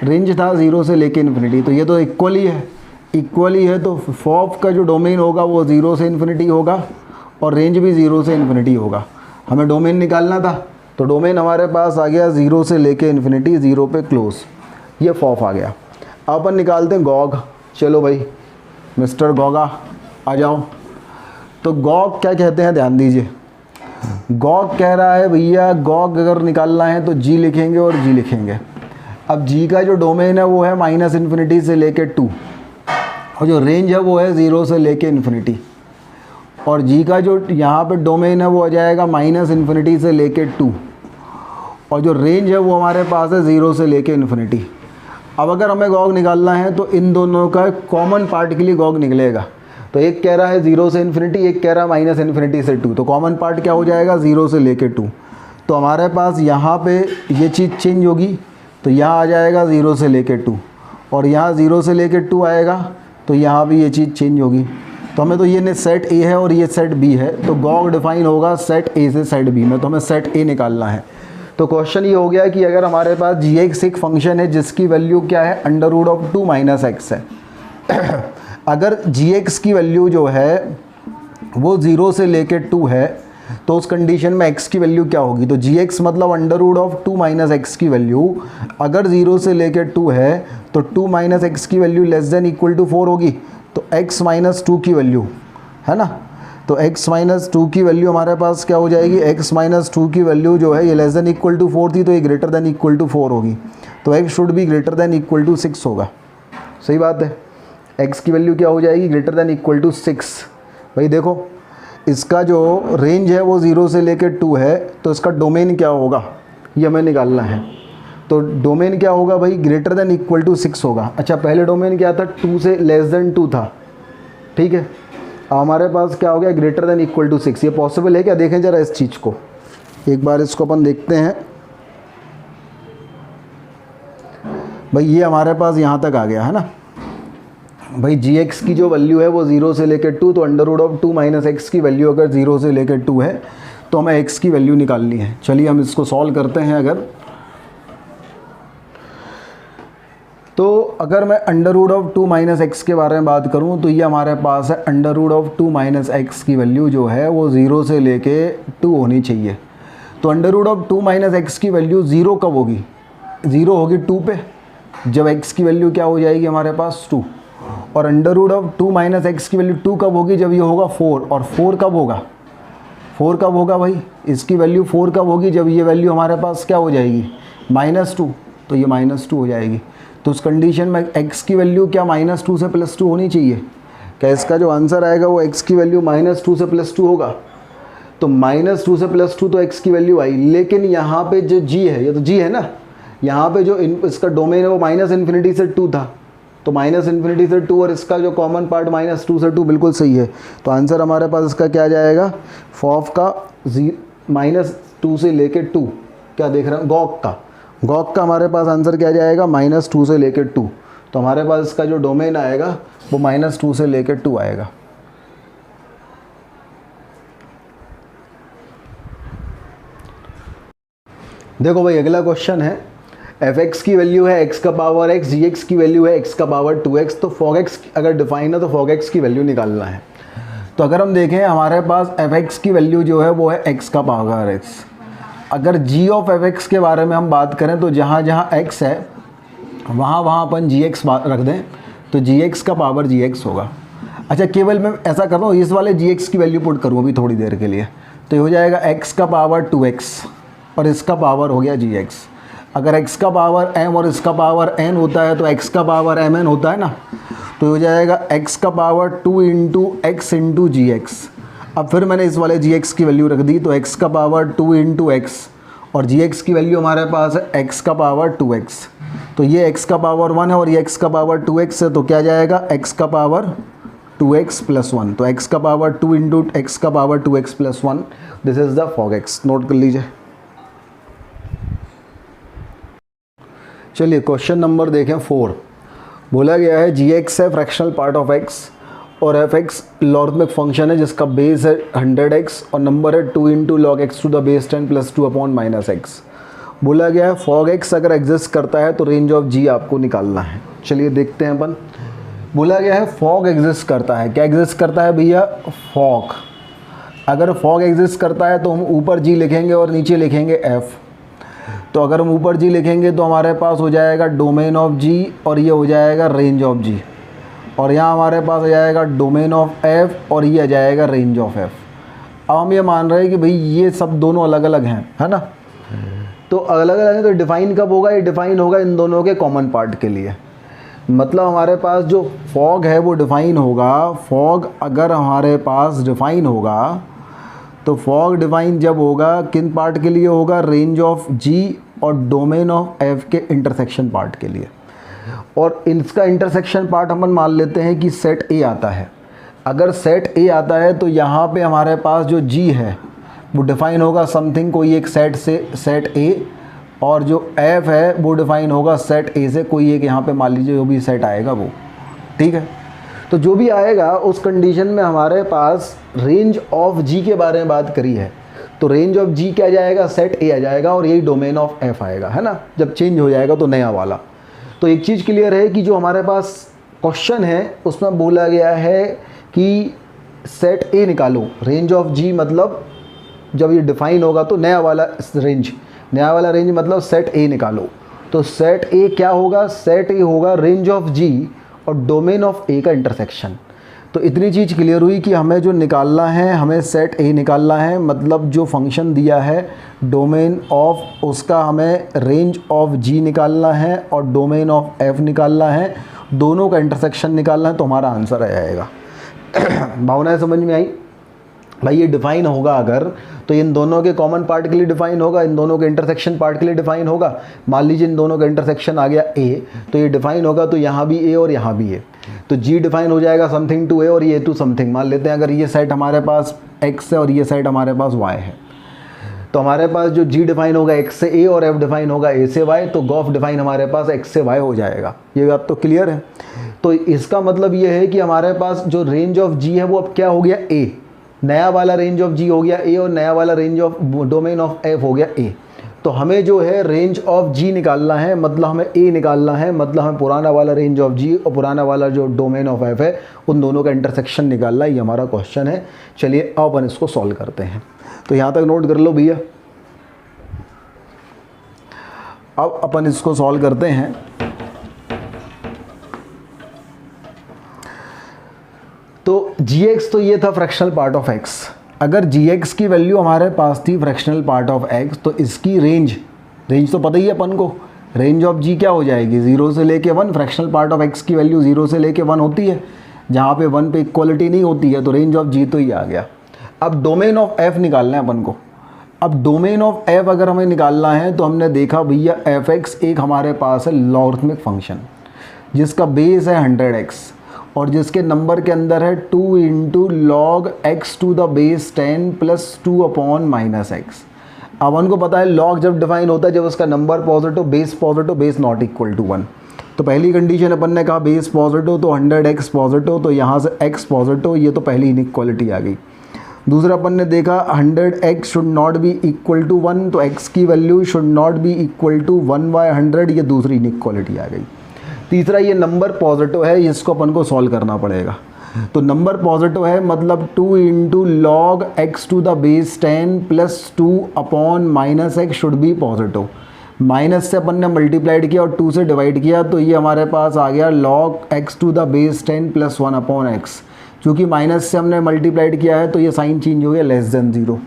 रेंज था 0 से लेके इन्फिनिटी। तो ये तो इक्वली है। तो फॉफ का जो डोमेन होगा वो 0 से इन्फिनिटी होगा और रेंज भी 0 से इन्फिनिटी होगा। हमें डोमेन निकालना था, तो डोमेन हमारे पास आ गया 0 से लेके इन्फिनिटी, 0 पे क्लोज, ये फॉफ आ गया। अब अपन निकालते हैं गॉग। चलो भाई मिस्टर गॉगा आ जाओ। तो गॉग क्या कहते हैं, ध्यान दीजिए। गॉग कह रहा है भैया, गॉग अगर निकालना है तो जी लिखेंगे और जी लिखेंगे। अब जी का जो डोमेन है वो है -इन्फिनिटी से लेके 2 और जो रेंज है वो है 0 से लेके इन्फिनिटी। और जी का जो यहाँ पे डोमेन है वो आ जाएगा -इन्फिनिटी से लेके 2 और जो रेंज है वो हमारे पास है 0 से लेके इन्फिनिटी। अब अगर हमें गॉग निकालना है तो इन दोनों का कॉमन पार्ट के लिए गॉग निकलेगा। तो एक कह रहा है 0 से इन्फिनिटी, एक कह रहा है -इन्फिनिटी से 2। तो कॉमन पार्ट क्या हो जाएगा, 0 से लेके 2। तो हमारे पास यहाँ पे ये चीज़ चेंज होगी, तो यहाँ आ जाएगा 0 से लेके 2 और यहाँ 0 से लेके 2 आएगा तो यहाँ भी ये चीज़ चेंज होगी। तो हमें तो ये सेट ए है और ये सेट बी है, तो गॉग डिफाइन होगा सेट ए से सेट बी में, तो हमें सेट ए निकालना है। तो क्वेश्चन ये हो गया कि अगर हमारे पास gx एक फंक्शन है जिसकी वैल्यू क्या है, under root of 2 minus x है। अगर gx की वैल्यू जो है वो 0 से लेके 2 है तो उस कंडीशन में x की वैल्यू क्या होगी, तो gx मतलब under root of 2 minus x की वैल्यू अगर 0 से लेके 2 है तो 2 माइनस एक्स की value less than equal to 4 होगी, तो x माइनस 2 की वैल्यू है ना, तो x माइनस 2 की वैल्यू हमारे पास क्या हो जाएगी, x माइनस 2 की वैल्यू जो है ये लेस देन इक्वल टू 4 थी तो ये ग्रेटर देन इक्वल टू 4 होगी, तो x should be greater than equal to 6 होगा। सही बात है, x की वैल्यू क्या हो जाएगी, ग्रेटर देन इक्वल टू 6। भाई देखो इसका जो रेंज है वो 0 से लेकर 2 है, तो इसका डोमेन क्या होगा ये हमें निकालना है। तो डोमेन क्या होगा भाई, ग्रेटर देन इक्वल टू 6 होगा। अच्छा पहले डोमेन क्या था, 2 से लेस देन 2 था, ठीक है। अब हमारे पास क्या हो गया, ग्रेटर देन इक्वल टू 6। ये पॉसिबल है क्या, देखें ज़रा इस चीज़ को, एक बार इसको अपन देखते हैं। भाई ये हमारे पास यहाँ तक आ गया है ना। भाई gx की जो वैल्यू है वो 0 से लेकर 2, तो under root of 2 minus x की वैल्यू अगर 0 से लेकर 2 है तो हमें x की वैल्यू निकालनी है। चलिए हम इसको सॉल्व करते हैं। अगर मैं under root of 2 minus x के बारे में बात करूं तो ये हमारे पास है under root of 2 minus x की वैल्यू जो है वो 0 से लेके 2 होनी चाहिए। तो under root of 2 minus x की वैल्यू 0 कब होगी, 0 होगी 2 पे, जब x की वैल्यू क्या हो जाएगी हमारे पास 2। और under root of 2 minus x की वैल्यू 2 कब होगी, जब ये होगा 4। और 4 कब होगा, 4 कब होगा भाई, इसकी वैल्यू 4 कब होगी, जब ये वैल्यू हमारे पास क्या हो जाएगी -2, तो ये -2 हो जाएगी। तो उस कंडीशन में x की वैल्यू क्या -2 से +2 होनी चाहिए। क्या इसका जो आंसर आएगा वो x की वैल्यू -2 से +2 होगा। तो -2 से +2 तो x की वैल्यू आई, लेकिन यहाँ पे जो g है, ये तो g है ना, यहाँ पे जो इसका डोमेन है वो -∞ से 2 था, तो -∞ से 2 और इसका जो कॉमन पार्ट -2 से 2 बिल्कुल सही है। तो आंसर हमारे पास इसका क्या जाएगा, फॉफ का -2 से लेके 2, क्या देख रहे हैं, गॉग का हमारे पास आंसर क्या जाएगा, -2 से लेके 2। तो हमारे पास इसका जो डोमेन आएगा वो -2 से लेके 2 आएगा। देखो भाई अगला क्वेश्चन है, f(x) की वैल्यू है x का पावर x, gx की वैल्यू है x का पावर 2x। तो fog x अगर डिफाइन है तो fog x की वैल्यू निकालना है। तो अगर हम देखें हमारे पास f(x) की वैल्यू जो है वो है x का पावर x। अगर g ऑफ f(x) के बारे में हम बात करें तो जहाँ जहाँ x है वहाँ अपन gx रख दें, तो gx का पावर gx होगा। अच्छा केवल मैं ऐसा कर रहा हूँ, इस वाले gx की वैल्यू पुट करूँ अभी थोड़ी देर के लिए, तो ये हो जाएगा x का पावर 2x और इसका पावर हो गया gx। अगर x का पावर m और इसका पावर n होता है तो x का पावर mn होता है ना, तो हो जाएगा x का पावर 2 इंटू एक्स इंटू जी एक्स। अब फिर मैंने इस वाले gx की वैल्यू रख दी, तो x का पावर 2 इंटू एक्स और gx की वैल्यू हमारे पास है x का पावर 2x। तो ये x का पावर 1 है और ये x का पावर 2x है, तो क्या जाएगा x का पावर 2x प्लस 1। तो x का पावर 2 इंटू एक्स का power 2x plus 1, this is the fog x। Note कर लीजिए। चलिए क्वेश्चन नंबर देखें 4। बोला गया है gx है फ्रैक्शनल पार्ट ऑफ x और f(x) लॉगरिथमिक फंक्शन है जिसका बेस है 100x और नंबर है 2 into log x to the base 10 plus 2 upon -x। बोला गया है fog x अगर एग्जिस्ट करता है तो रेंज ऑफ g आपको निकालना है। चलिए देखते हैं अपन। बोला गया है fog एग्जिस्ट करता है, क्या एग्जिस्ट करता है भैया, fog। अगर fog एग्जिस्ट करता है तो हम ऊपर g लिखेंगे और नीचे लिखेंगे f। तो अगर हम ऊपर g लिखेंगे तो हमारे पास हो जाएगा डोमेन ऑफ g और ये हो जाएगा रेंज ऑफ g, और यहाँ हमारे पास आ जाएगा डोमेन ऑफ f और ये आ जाएगा रेंज ऑफ f। अब हम ये मान रहे हैं कि भाई ये सब दोनों अलग अलग हैं, है ना, तो अलग अलग हैं, तो डिफ़ाइन कब होगा, ये डिफ़ाइन होगा इन दोनों के कॉमन पार्ट के लिए। मतलब हमारे पास जो फॉग है वो डिफ़ाइन होगा, फॉग अगर हमारे पास डिफ़ाइन होगा तो फॉग डिफ़ाइन जब होगा किन पार्ट के लिए होगा, रेंज ऑफ g और डोमेन ऑफ f के इंटरसेक्शन पार्ट के लिए। और इसका इंटरसेक्शन पार्ट हम मान लेते हैं कि सेट A आता है। अगर सेट A आता है तो यहाँ पे हमारे पास जो g है वो डिफ़ाइन होगा समथिंग, कोई एक सेट से सेट A और जो एफ है वो डिफाइन होगा सेट ए से, कोई एक यहाँ पे मान लीजिए जो भी सेट आएगा वो, ठीक है। तो जो भी आएगा उस कंडीशन में हमारे पास रेंज ऑफ जी के बारे में बात करी है, तो रेंज ऑफ जी क्या जाएगा, सेट ए आ जाएगा और यही डोमेन ऑफ एफ आएगा, है ना। जब चेंज हो जाएगा तो नया वाला। तो एक चीज़ क्लियर है कि जो हमारे पास क्वेश्चन है उसमें बोला गया है कि सेट ए निकालो, रेंज ऑफ जी मतलब जब ये डिफाइन होगा तो नया वाला रेंज, नया वाला रेंज मतलब सेट ए निकालो। तो सेट ए क्या होगा, सेट ए होगा रेंज ऑफ जी और डोमेन ऑफ ए का इंटरसेक्शन। तो इतनी चीज़ क्लियर हुई कि हमें जो निकालना है, हमें सेट ए निकालना है, मतलब जो फंक्शन दिया है डोमेन ऑफ उसका हमें रेंज ऑफ जी निकालना है और डोमेन ऑफ एफ निकालना है, दोनों का इंटरसेक्शन निकालना है, तो हमारा आंसर आ जाएगा। भावनाएं समझ में आई भाई। ये डिफाइन होगा अगर, तो इन दोनों के कॉमन पार्ट के लिए डिफाइन होगा, इन दोनों के इंटरसेक्शन पार्ट के लिए डिफाइन होगा। मान लीजिए इन दोनों का इंटरसेक्शन आ गया ए, तो ये डिफाइन होगा, तो यहाँ भी ए और यहाँ भी ए, तो जी डिफाइन हो जाएगा समथिंग टू ए और ये टू समथिंग। मान लेते हैं अगर ये सेट हमारे पास एक्स है और ये सेट हमारे पास वाई है, तो हमारे पास जो जी डिफाइन होगा एक्स से ए और एफ डिफाइन होगा ए से वाई, तो गॉफ डिफाइन हमारे पास एक्स से वाई हो जाएगा। ये बात तो क्लियर है। तो इसका मतलब ये है कि हमारे पास जो रेंज ऑफ जी है वो अब क्या हो गया, ए, नया वाला रेंज ऑफ जी हो गया ए और नया वाला range of domain of F हो गया ए। तो हमें जो है रेंज ऑफ जी निकालना है, मतलब हमें ए निकालना है, मतलब हमें पुराना वाला रेंज ऑफ जी और पुराना वाला जो डोमेन ऑफ एफ है उन दोनों का इंटरसेक्शन निकालना, ये हमारा क्वेश्चन है। चलिए अब अपन इसको सॉल्व करते हैं। तो यहाँ तक नोट कर लो भैया। अब अपन इसको सॉल्व करते हैं। तो gx तो ये था फ्रैक्शनल पार्ट ऑफ x। अगर gx की वैल्यू हमारे पास थी फ्रैक्शनल पार्ट ऑफ x, तो इसकी रेंज तो पता ही है अपन को, रेंज ऑफ g क्या हो जाएगी, 0 से लेके 1। फ्रैक्शनल पार्ट ऑफ x की वैल्यू 0 से लेके 1 होती है, जहाँ पे 1 पे इक्वलिटी नहीं होती है, तो रेंज ऑफ g तो ये आ गया। अब डोमेन ऑफ f निकालना है अपन को। अब डोमेन ऑफ f अगर हमें निकालना है तो हमने देखा भैया f(x) एक हमारे पास है लॉगरिथमिक फंक्शन जिसका बेस है 100x और जिसके नंबर के अंदर है 2 × log x to the base 10 + 2 upon minus x. अब उनको पता है लॉग जब डिफाइन होता है जब उसका number positive, base not equal to 1। तो पहली कंडीशन अपन ने कहा बेस पॉजिटिव, तो 100x पॉजिटिव, तो यहाँ से x पॉजिटिव, ये तो पहली इनइक्वालिटी आ गई। दूसरा अपन ने देखा 100x should not be equal to 1, तो x की value should not be equal to 1/100, ये दूसरी इनइक्वालिटी आ गई। तीसरा ये नंबर पॉजिटिव है, इसको अपन को सॉल्व करना पड़ेगा। तो नंबर पॉजिटिव है मतलब 2 × log x to the base 10 + 2 upon minus x should be positive. Minus से अपन ने मल्टीप्लाइड किया और 2 से डिवाइड किया, तो ये हमारे पास आ गया log x to the base 10 + 1 upon x. चूँकि माइनस से हमने मल्टीप्लाइड किया है तो ये साइन चेंज हो गया <0।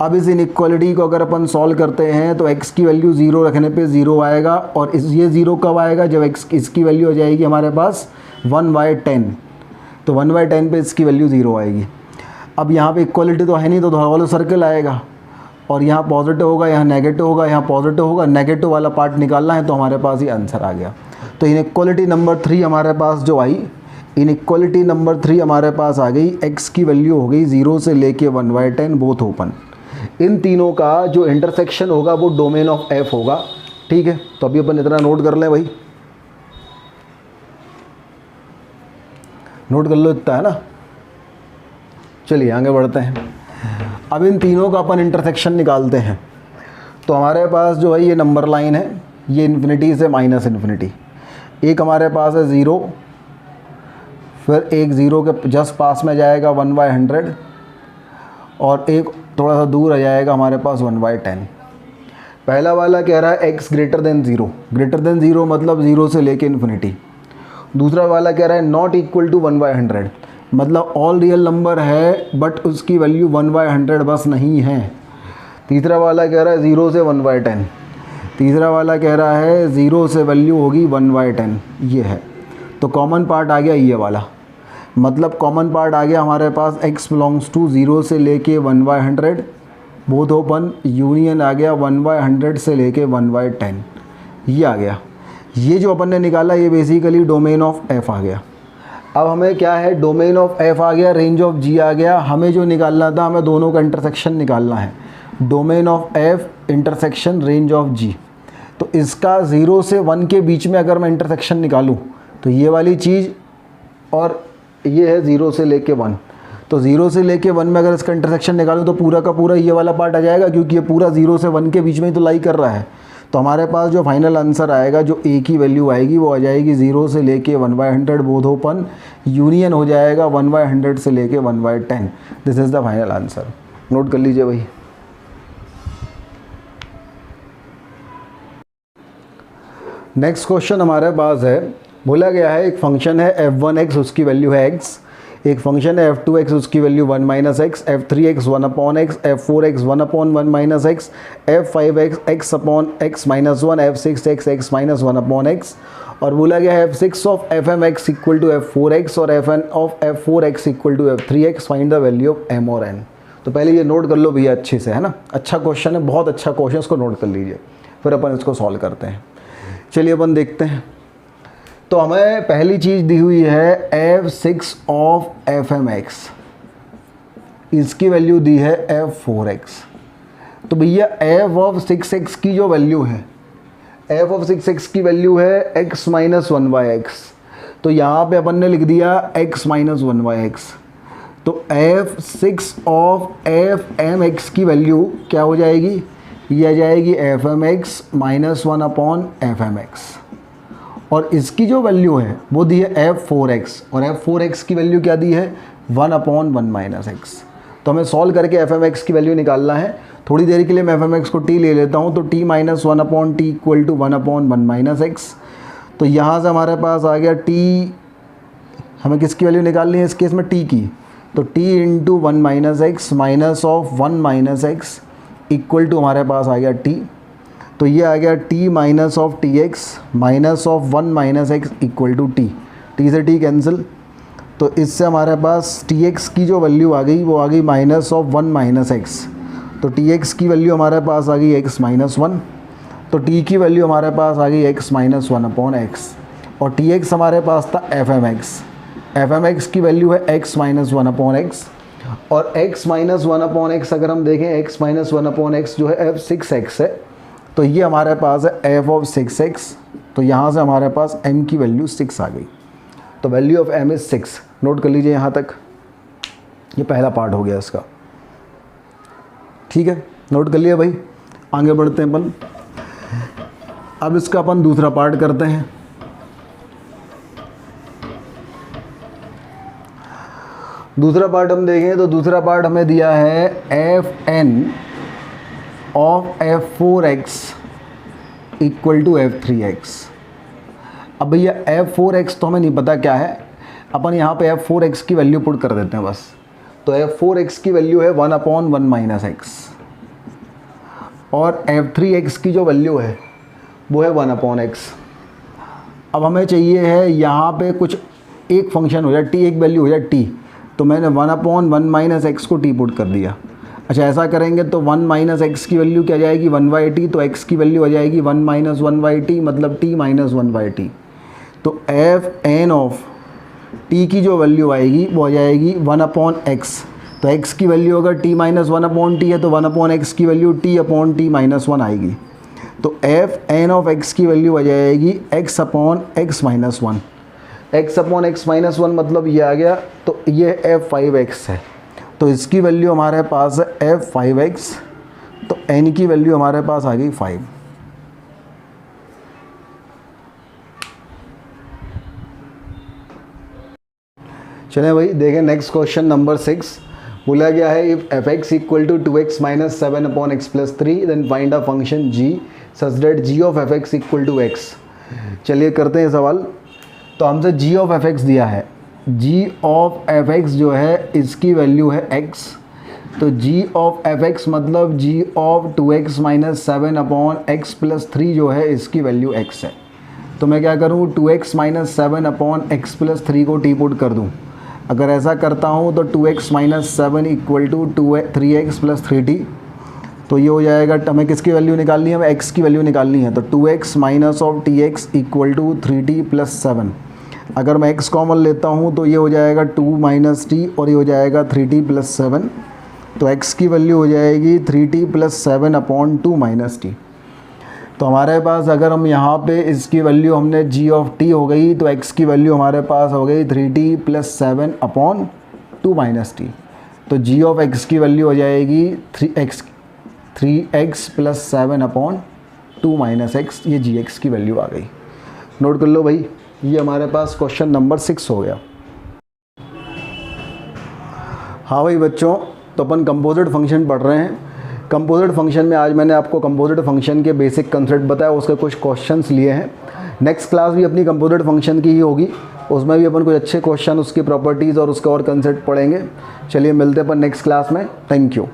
अब इस इनइक्वालिटी को अगर अपन सॉल्व करते हैं तो x की वैल्यू 0 रखने पे 0 आएगा, और ये 0 कब आएगा, जब इसकी वैल्यू हो जाएगी हमारे पास 1/10, तो 1/10 पे इसकी वैल्यू 0 आएगी। अब यहाँ पे इक्वालिटी तो है नहीं, तो थोड़ा वाला सर्कल आएगा और यहाँ पॉजिटिव होगा, यहाँ नेगेटिव होगा, यहाँ पॉजिटिव होगा, नेगेटिव वाला पार्ट निकालना है, तो हमारे पास ये आंसर आ गया। तो इनइक्वालिटी नंबर 3 हमारे पास जो आई, इनइक्वालिटी नंबर 3 हमारे पास आ गई, x की वैल्यू हो गई 0 से लेके 1/10 बोथ ओपन। इन तीनों का जो इंटरसेक्शन होगा वो डोमेन ऑफ f होगा, ठीक है। तो अभी अपन इतना नोट कर लें भाई, नोट कर लो इतना, है ना। चलिए आगे बढ़ते हैं। अब इन तीनों का अपन इंटरसेक्शन निकालते हैं। तो हमारे पास जो है ये नंबर लाइन है, ये इन्फिनिटी से -∞। एक हमारे पास है 0, फिर एक 0 के जस्ट पास में जाएगा 1/100 और एक थोड़ा सा दूर आ जाएगा हमारे पास 1/10। पहला वाला कह रहा है x ग्रेटर देन 0 मतलब 0 से लेके इन्फिनिटी। दूसरा वाला कह रहा है नॉट इक्वल टू 1/100 मतलब ऑल रियल नंबर है बट उसकी वैल्यू 1/100 बस नहीं है। तीसरा वाला कह रहा है 0 से 1/10। तीसरा वाला कह रहा है 0 से वैल्यू होगी 1/10, ये है। तो कॉमन पार्ट आ गया ये वाला, मतलब कॉमन पार्ट आ गया हमारे पास x बिलोंग्स टू 0 से लेके 1/100 बोथ ओपन, यूनियन आ गया 1/100 से लेके 1/10, ये आ गया। ये जो अपन ने निकाला ये बेसिकली डोमेन ऑफ f आ गया। अब हमें क्या है, डोमेन ऑफ f आ गया, रेंज ऑफ g आ गया। हमें जो निकालना था, हमें दोनों का इंटरसेक्शन निकालना है। Domain of f intersection range of g। तो इसका 0 से 1 के बीच में अगर मैं इंटरसेक्शन निकालूँ तो ये वाली चीज़ और ये है 0 से लेके 1, तो 0 से लेके 1 में अगर इसका इंटरसेक्शन निकालूँ तो पूरा का पूरा ये वाला पार्ट आ जाएगा, क्योंकि ये पूरा 0 से 1 के बीच में ही तो लाई कर रहा है। तो हमारे पास जो फाइनल आंसर आएगा, जो ए की वैल्यू आएगी वो आ जाएगी 0 से लेके 1/100 बोथ ओपन, यूनियन हो जाएगा 1/100 से लेके 1/10। This is the final answer. Note कर लीजिए भाई। नेक्स्ट क्वेश्चन हमारे पास है, बोला गया है एक फंक्शन है f1x, उसकी वैल्यू है x, एक फंक्शन है f2x, उसकी value 1 - x, f3x 1/x, f4x 1/1 - x, f5x x upon x - 1, f6x x - 1/x, और बोला गया है f6 of fmx equal to f4x और fn of f4x equal to f3x, find the value of m और n। तो पहले ये नोट कर लो भैया अच्छे से, है ना, अच्छा क्वेश्चन है, बहुत अच्छा क्वेश्चन, इसको नोट कर लीजिए, फिर अपन इसको सॉल्व करते हैं। चलिए अपन देखते हैं। तो हमें पहली चीज़ दी हुई है f6 ऑफ fmx, इसकी वैल्यू दी है f4x। तो भैया f ऑफ 6x की जो वैल्यू है, f ऑफ 6x की वैल्यू है x - 1/x, तो यहाँ पे अपन ने लिख दिया x - 1/x। तो f6 ऑफ fmx की वैल्यू क्या हो जाएगी, ये आ जाएगी fmx - 1/fmx, और इसकी जो वैल्यू है वो दी है f4x, और f4x की वैल्यू क्या दी है 1/1 - x। तो हमें सॉल्व करके fmx की वैल्यू निकालना है। थोड़ी देर के लिए मैं fmx को t ले लेता हूँ, तो t - 1/t equal to 1/1 - x। तो यहाँ से हमारे पास आ गया t, हमें किसकी वैल्यू निकालनी है इस केस में, t की, तो t into 1 - x minus of 1 - x equal to हमारे पास आ गया t। तो ये आ गया t minus of t x minus of 1 - x equal to t, t से t कैंसिल, तो इससे हमारे पास टी एक्स की जो वैल्यू आ गई वो आ गई माइनस ऑफ 1 - x। तो टी एक्स की वैल्यू हमारे पास आ गई x - 1, तो t की वैल्यू हमारे पास आ गई x - 1/x, और टी एक्स हमारे पास था fmx, fmx की वैल्यू है x - 1/x, और x - 1/x अगर हम देखें x - 1/x जो है f6x है, तो ये हमारे पास है f ऑफ 6x। तो यहाँ से हमारे पास m की वैल्यू 6 आ गई, तो value of m is 6। Note कर लीजिए यहाँ तक, ये पहला पार्ट हो गया इसका, ठीक है, नोट कर लिया भाई। आगे बढ़ते हैं अपन, अब इसका अपन दूसरा पार्ट करते हैं। दूसरा पार्ट हम देखें तो दूसरा पार्ट हमें दिया है fn of f4x equal to f3x। अब भैया f4x तो हमें नहीं पता क्या है, अपन यहाँ पे f4x की वैल्यू पुट कर देते हैं बस। तो f4x की वैल्यू है 1/1 - x, और f3x की जो वैल्यू है वो है 1/x। अब हमें चाहिए है यहाँ पे कुछ एक फंक्शन हो जाए t, एक वैल्यू हो जाए t, तो मैंने 1/1 - x को t पुट कर दिया। अच्छा ऐसा करेंगे तो 1 - x की वैल्यू क्या जाएगी 1/t, तो x की वैल्यू आ जाएगी 1 - 1/t मतलब t - 1/t। तो fn ऑफ t की जो वैल्यू आएगी वो आ जाएगी 1/x। तो x की वैल्यू अगर t - 1/t है तो 1/x की वैल्यू t/t - 1 आएगी। तो fn ऑफ x की वैल्यू आ जाएगी x/x - 1, x/x - 1 मतलब ये आ गया, तो ये f5x है, तो इसकी वैल्यू हमारे पास है f5x, तो n की वैल्यू हमारे पास आ गई 5। चलें भाई देखें नेक्स्ट क्वेश्चन नंबर 6। बोला गया है if fx equal to 2x - 7/x + 3 then find a function g such that g of fx equal to x। चलिए करते हैं सवाल। तो हमसे g ऑफ fx दिया है, g ऑफ fx जो है इसकी वैल्यू है x, तो g ऑफ fx मतलब g ऑफ 2x - 7/x + 3 जो है इसकी वैल्यू x है। तो मैं क्या करूँ 2x - 7/x + 3 को t पुट कर दूँ। अगर ऐसा करता हूँ तो 2x - 7 equal to 3x + 3t, तो ये हो जाएगा, हमें किसकी वैल्यू निकालनी है, हमें x की वैल्यू निकालनी है। तो 2x minus of tx equal to 3t + 7। अगर मैं x कॉमन लेता हूँ तो ये हो जाएगा 2 - t और ये हो जाएगा 3t + 7। तो x की वैल्यू हो जाएगी 3t + 7/2 - t। तो हमारे पास अगर हम यहाँ पे इसकी वैल्यू हमने जी ऑफ टी हो गई, तो एक्स की वैल्यू हमारे पास हो गई 3t + 7 अपॉन 2 - t। तो जी ऑफ एक्स की वैल्यू हो जाएगी 3x + 7 अपॉन 2 - x। ये जी एक्स की वैल्यू आ गई। नोट कर लो भाई, ये हमारे पास क्वेश्चन नंबर 6 हो गया। हाँ भाई बच्चों, तो अपन कंपोजिट फंक्शन पढ़ रहे हैं। कंपोजिट फंक्शन में आज मैंने आपको कंपोजिट फंक्शन के बेसिक कंसेप्ट बताया, उसके कुछ क्वेश्चंस लिए हैं। नेक्स्ट क्लास भी अपनी कंपोजिट फंक्शन की ही होगी, उसमें भी अपन कुछ अच्छे क्वेश्चन, उसकी प्रॉपर्टीज़ और उसका और कंसेप्ट पढ़ेंगे। चलिए मिलते हैं अपन नेक्स्ट क्लास में। Thank you.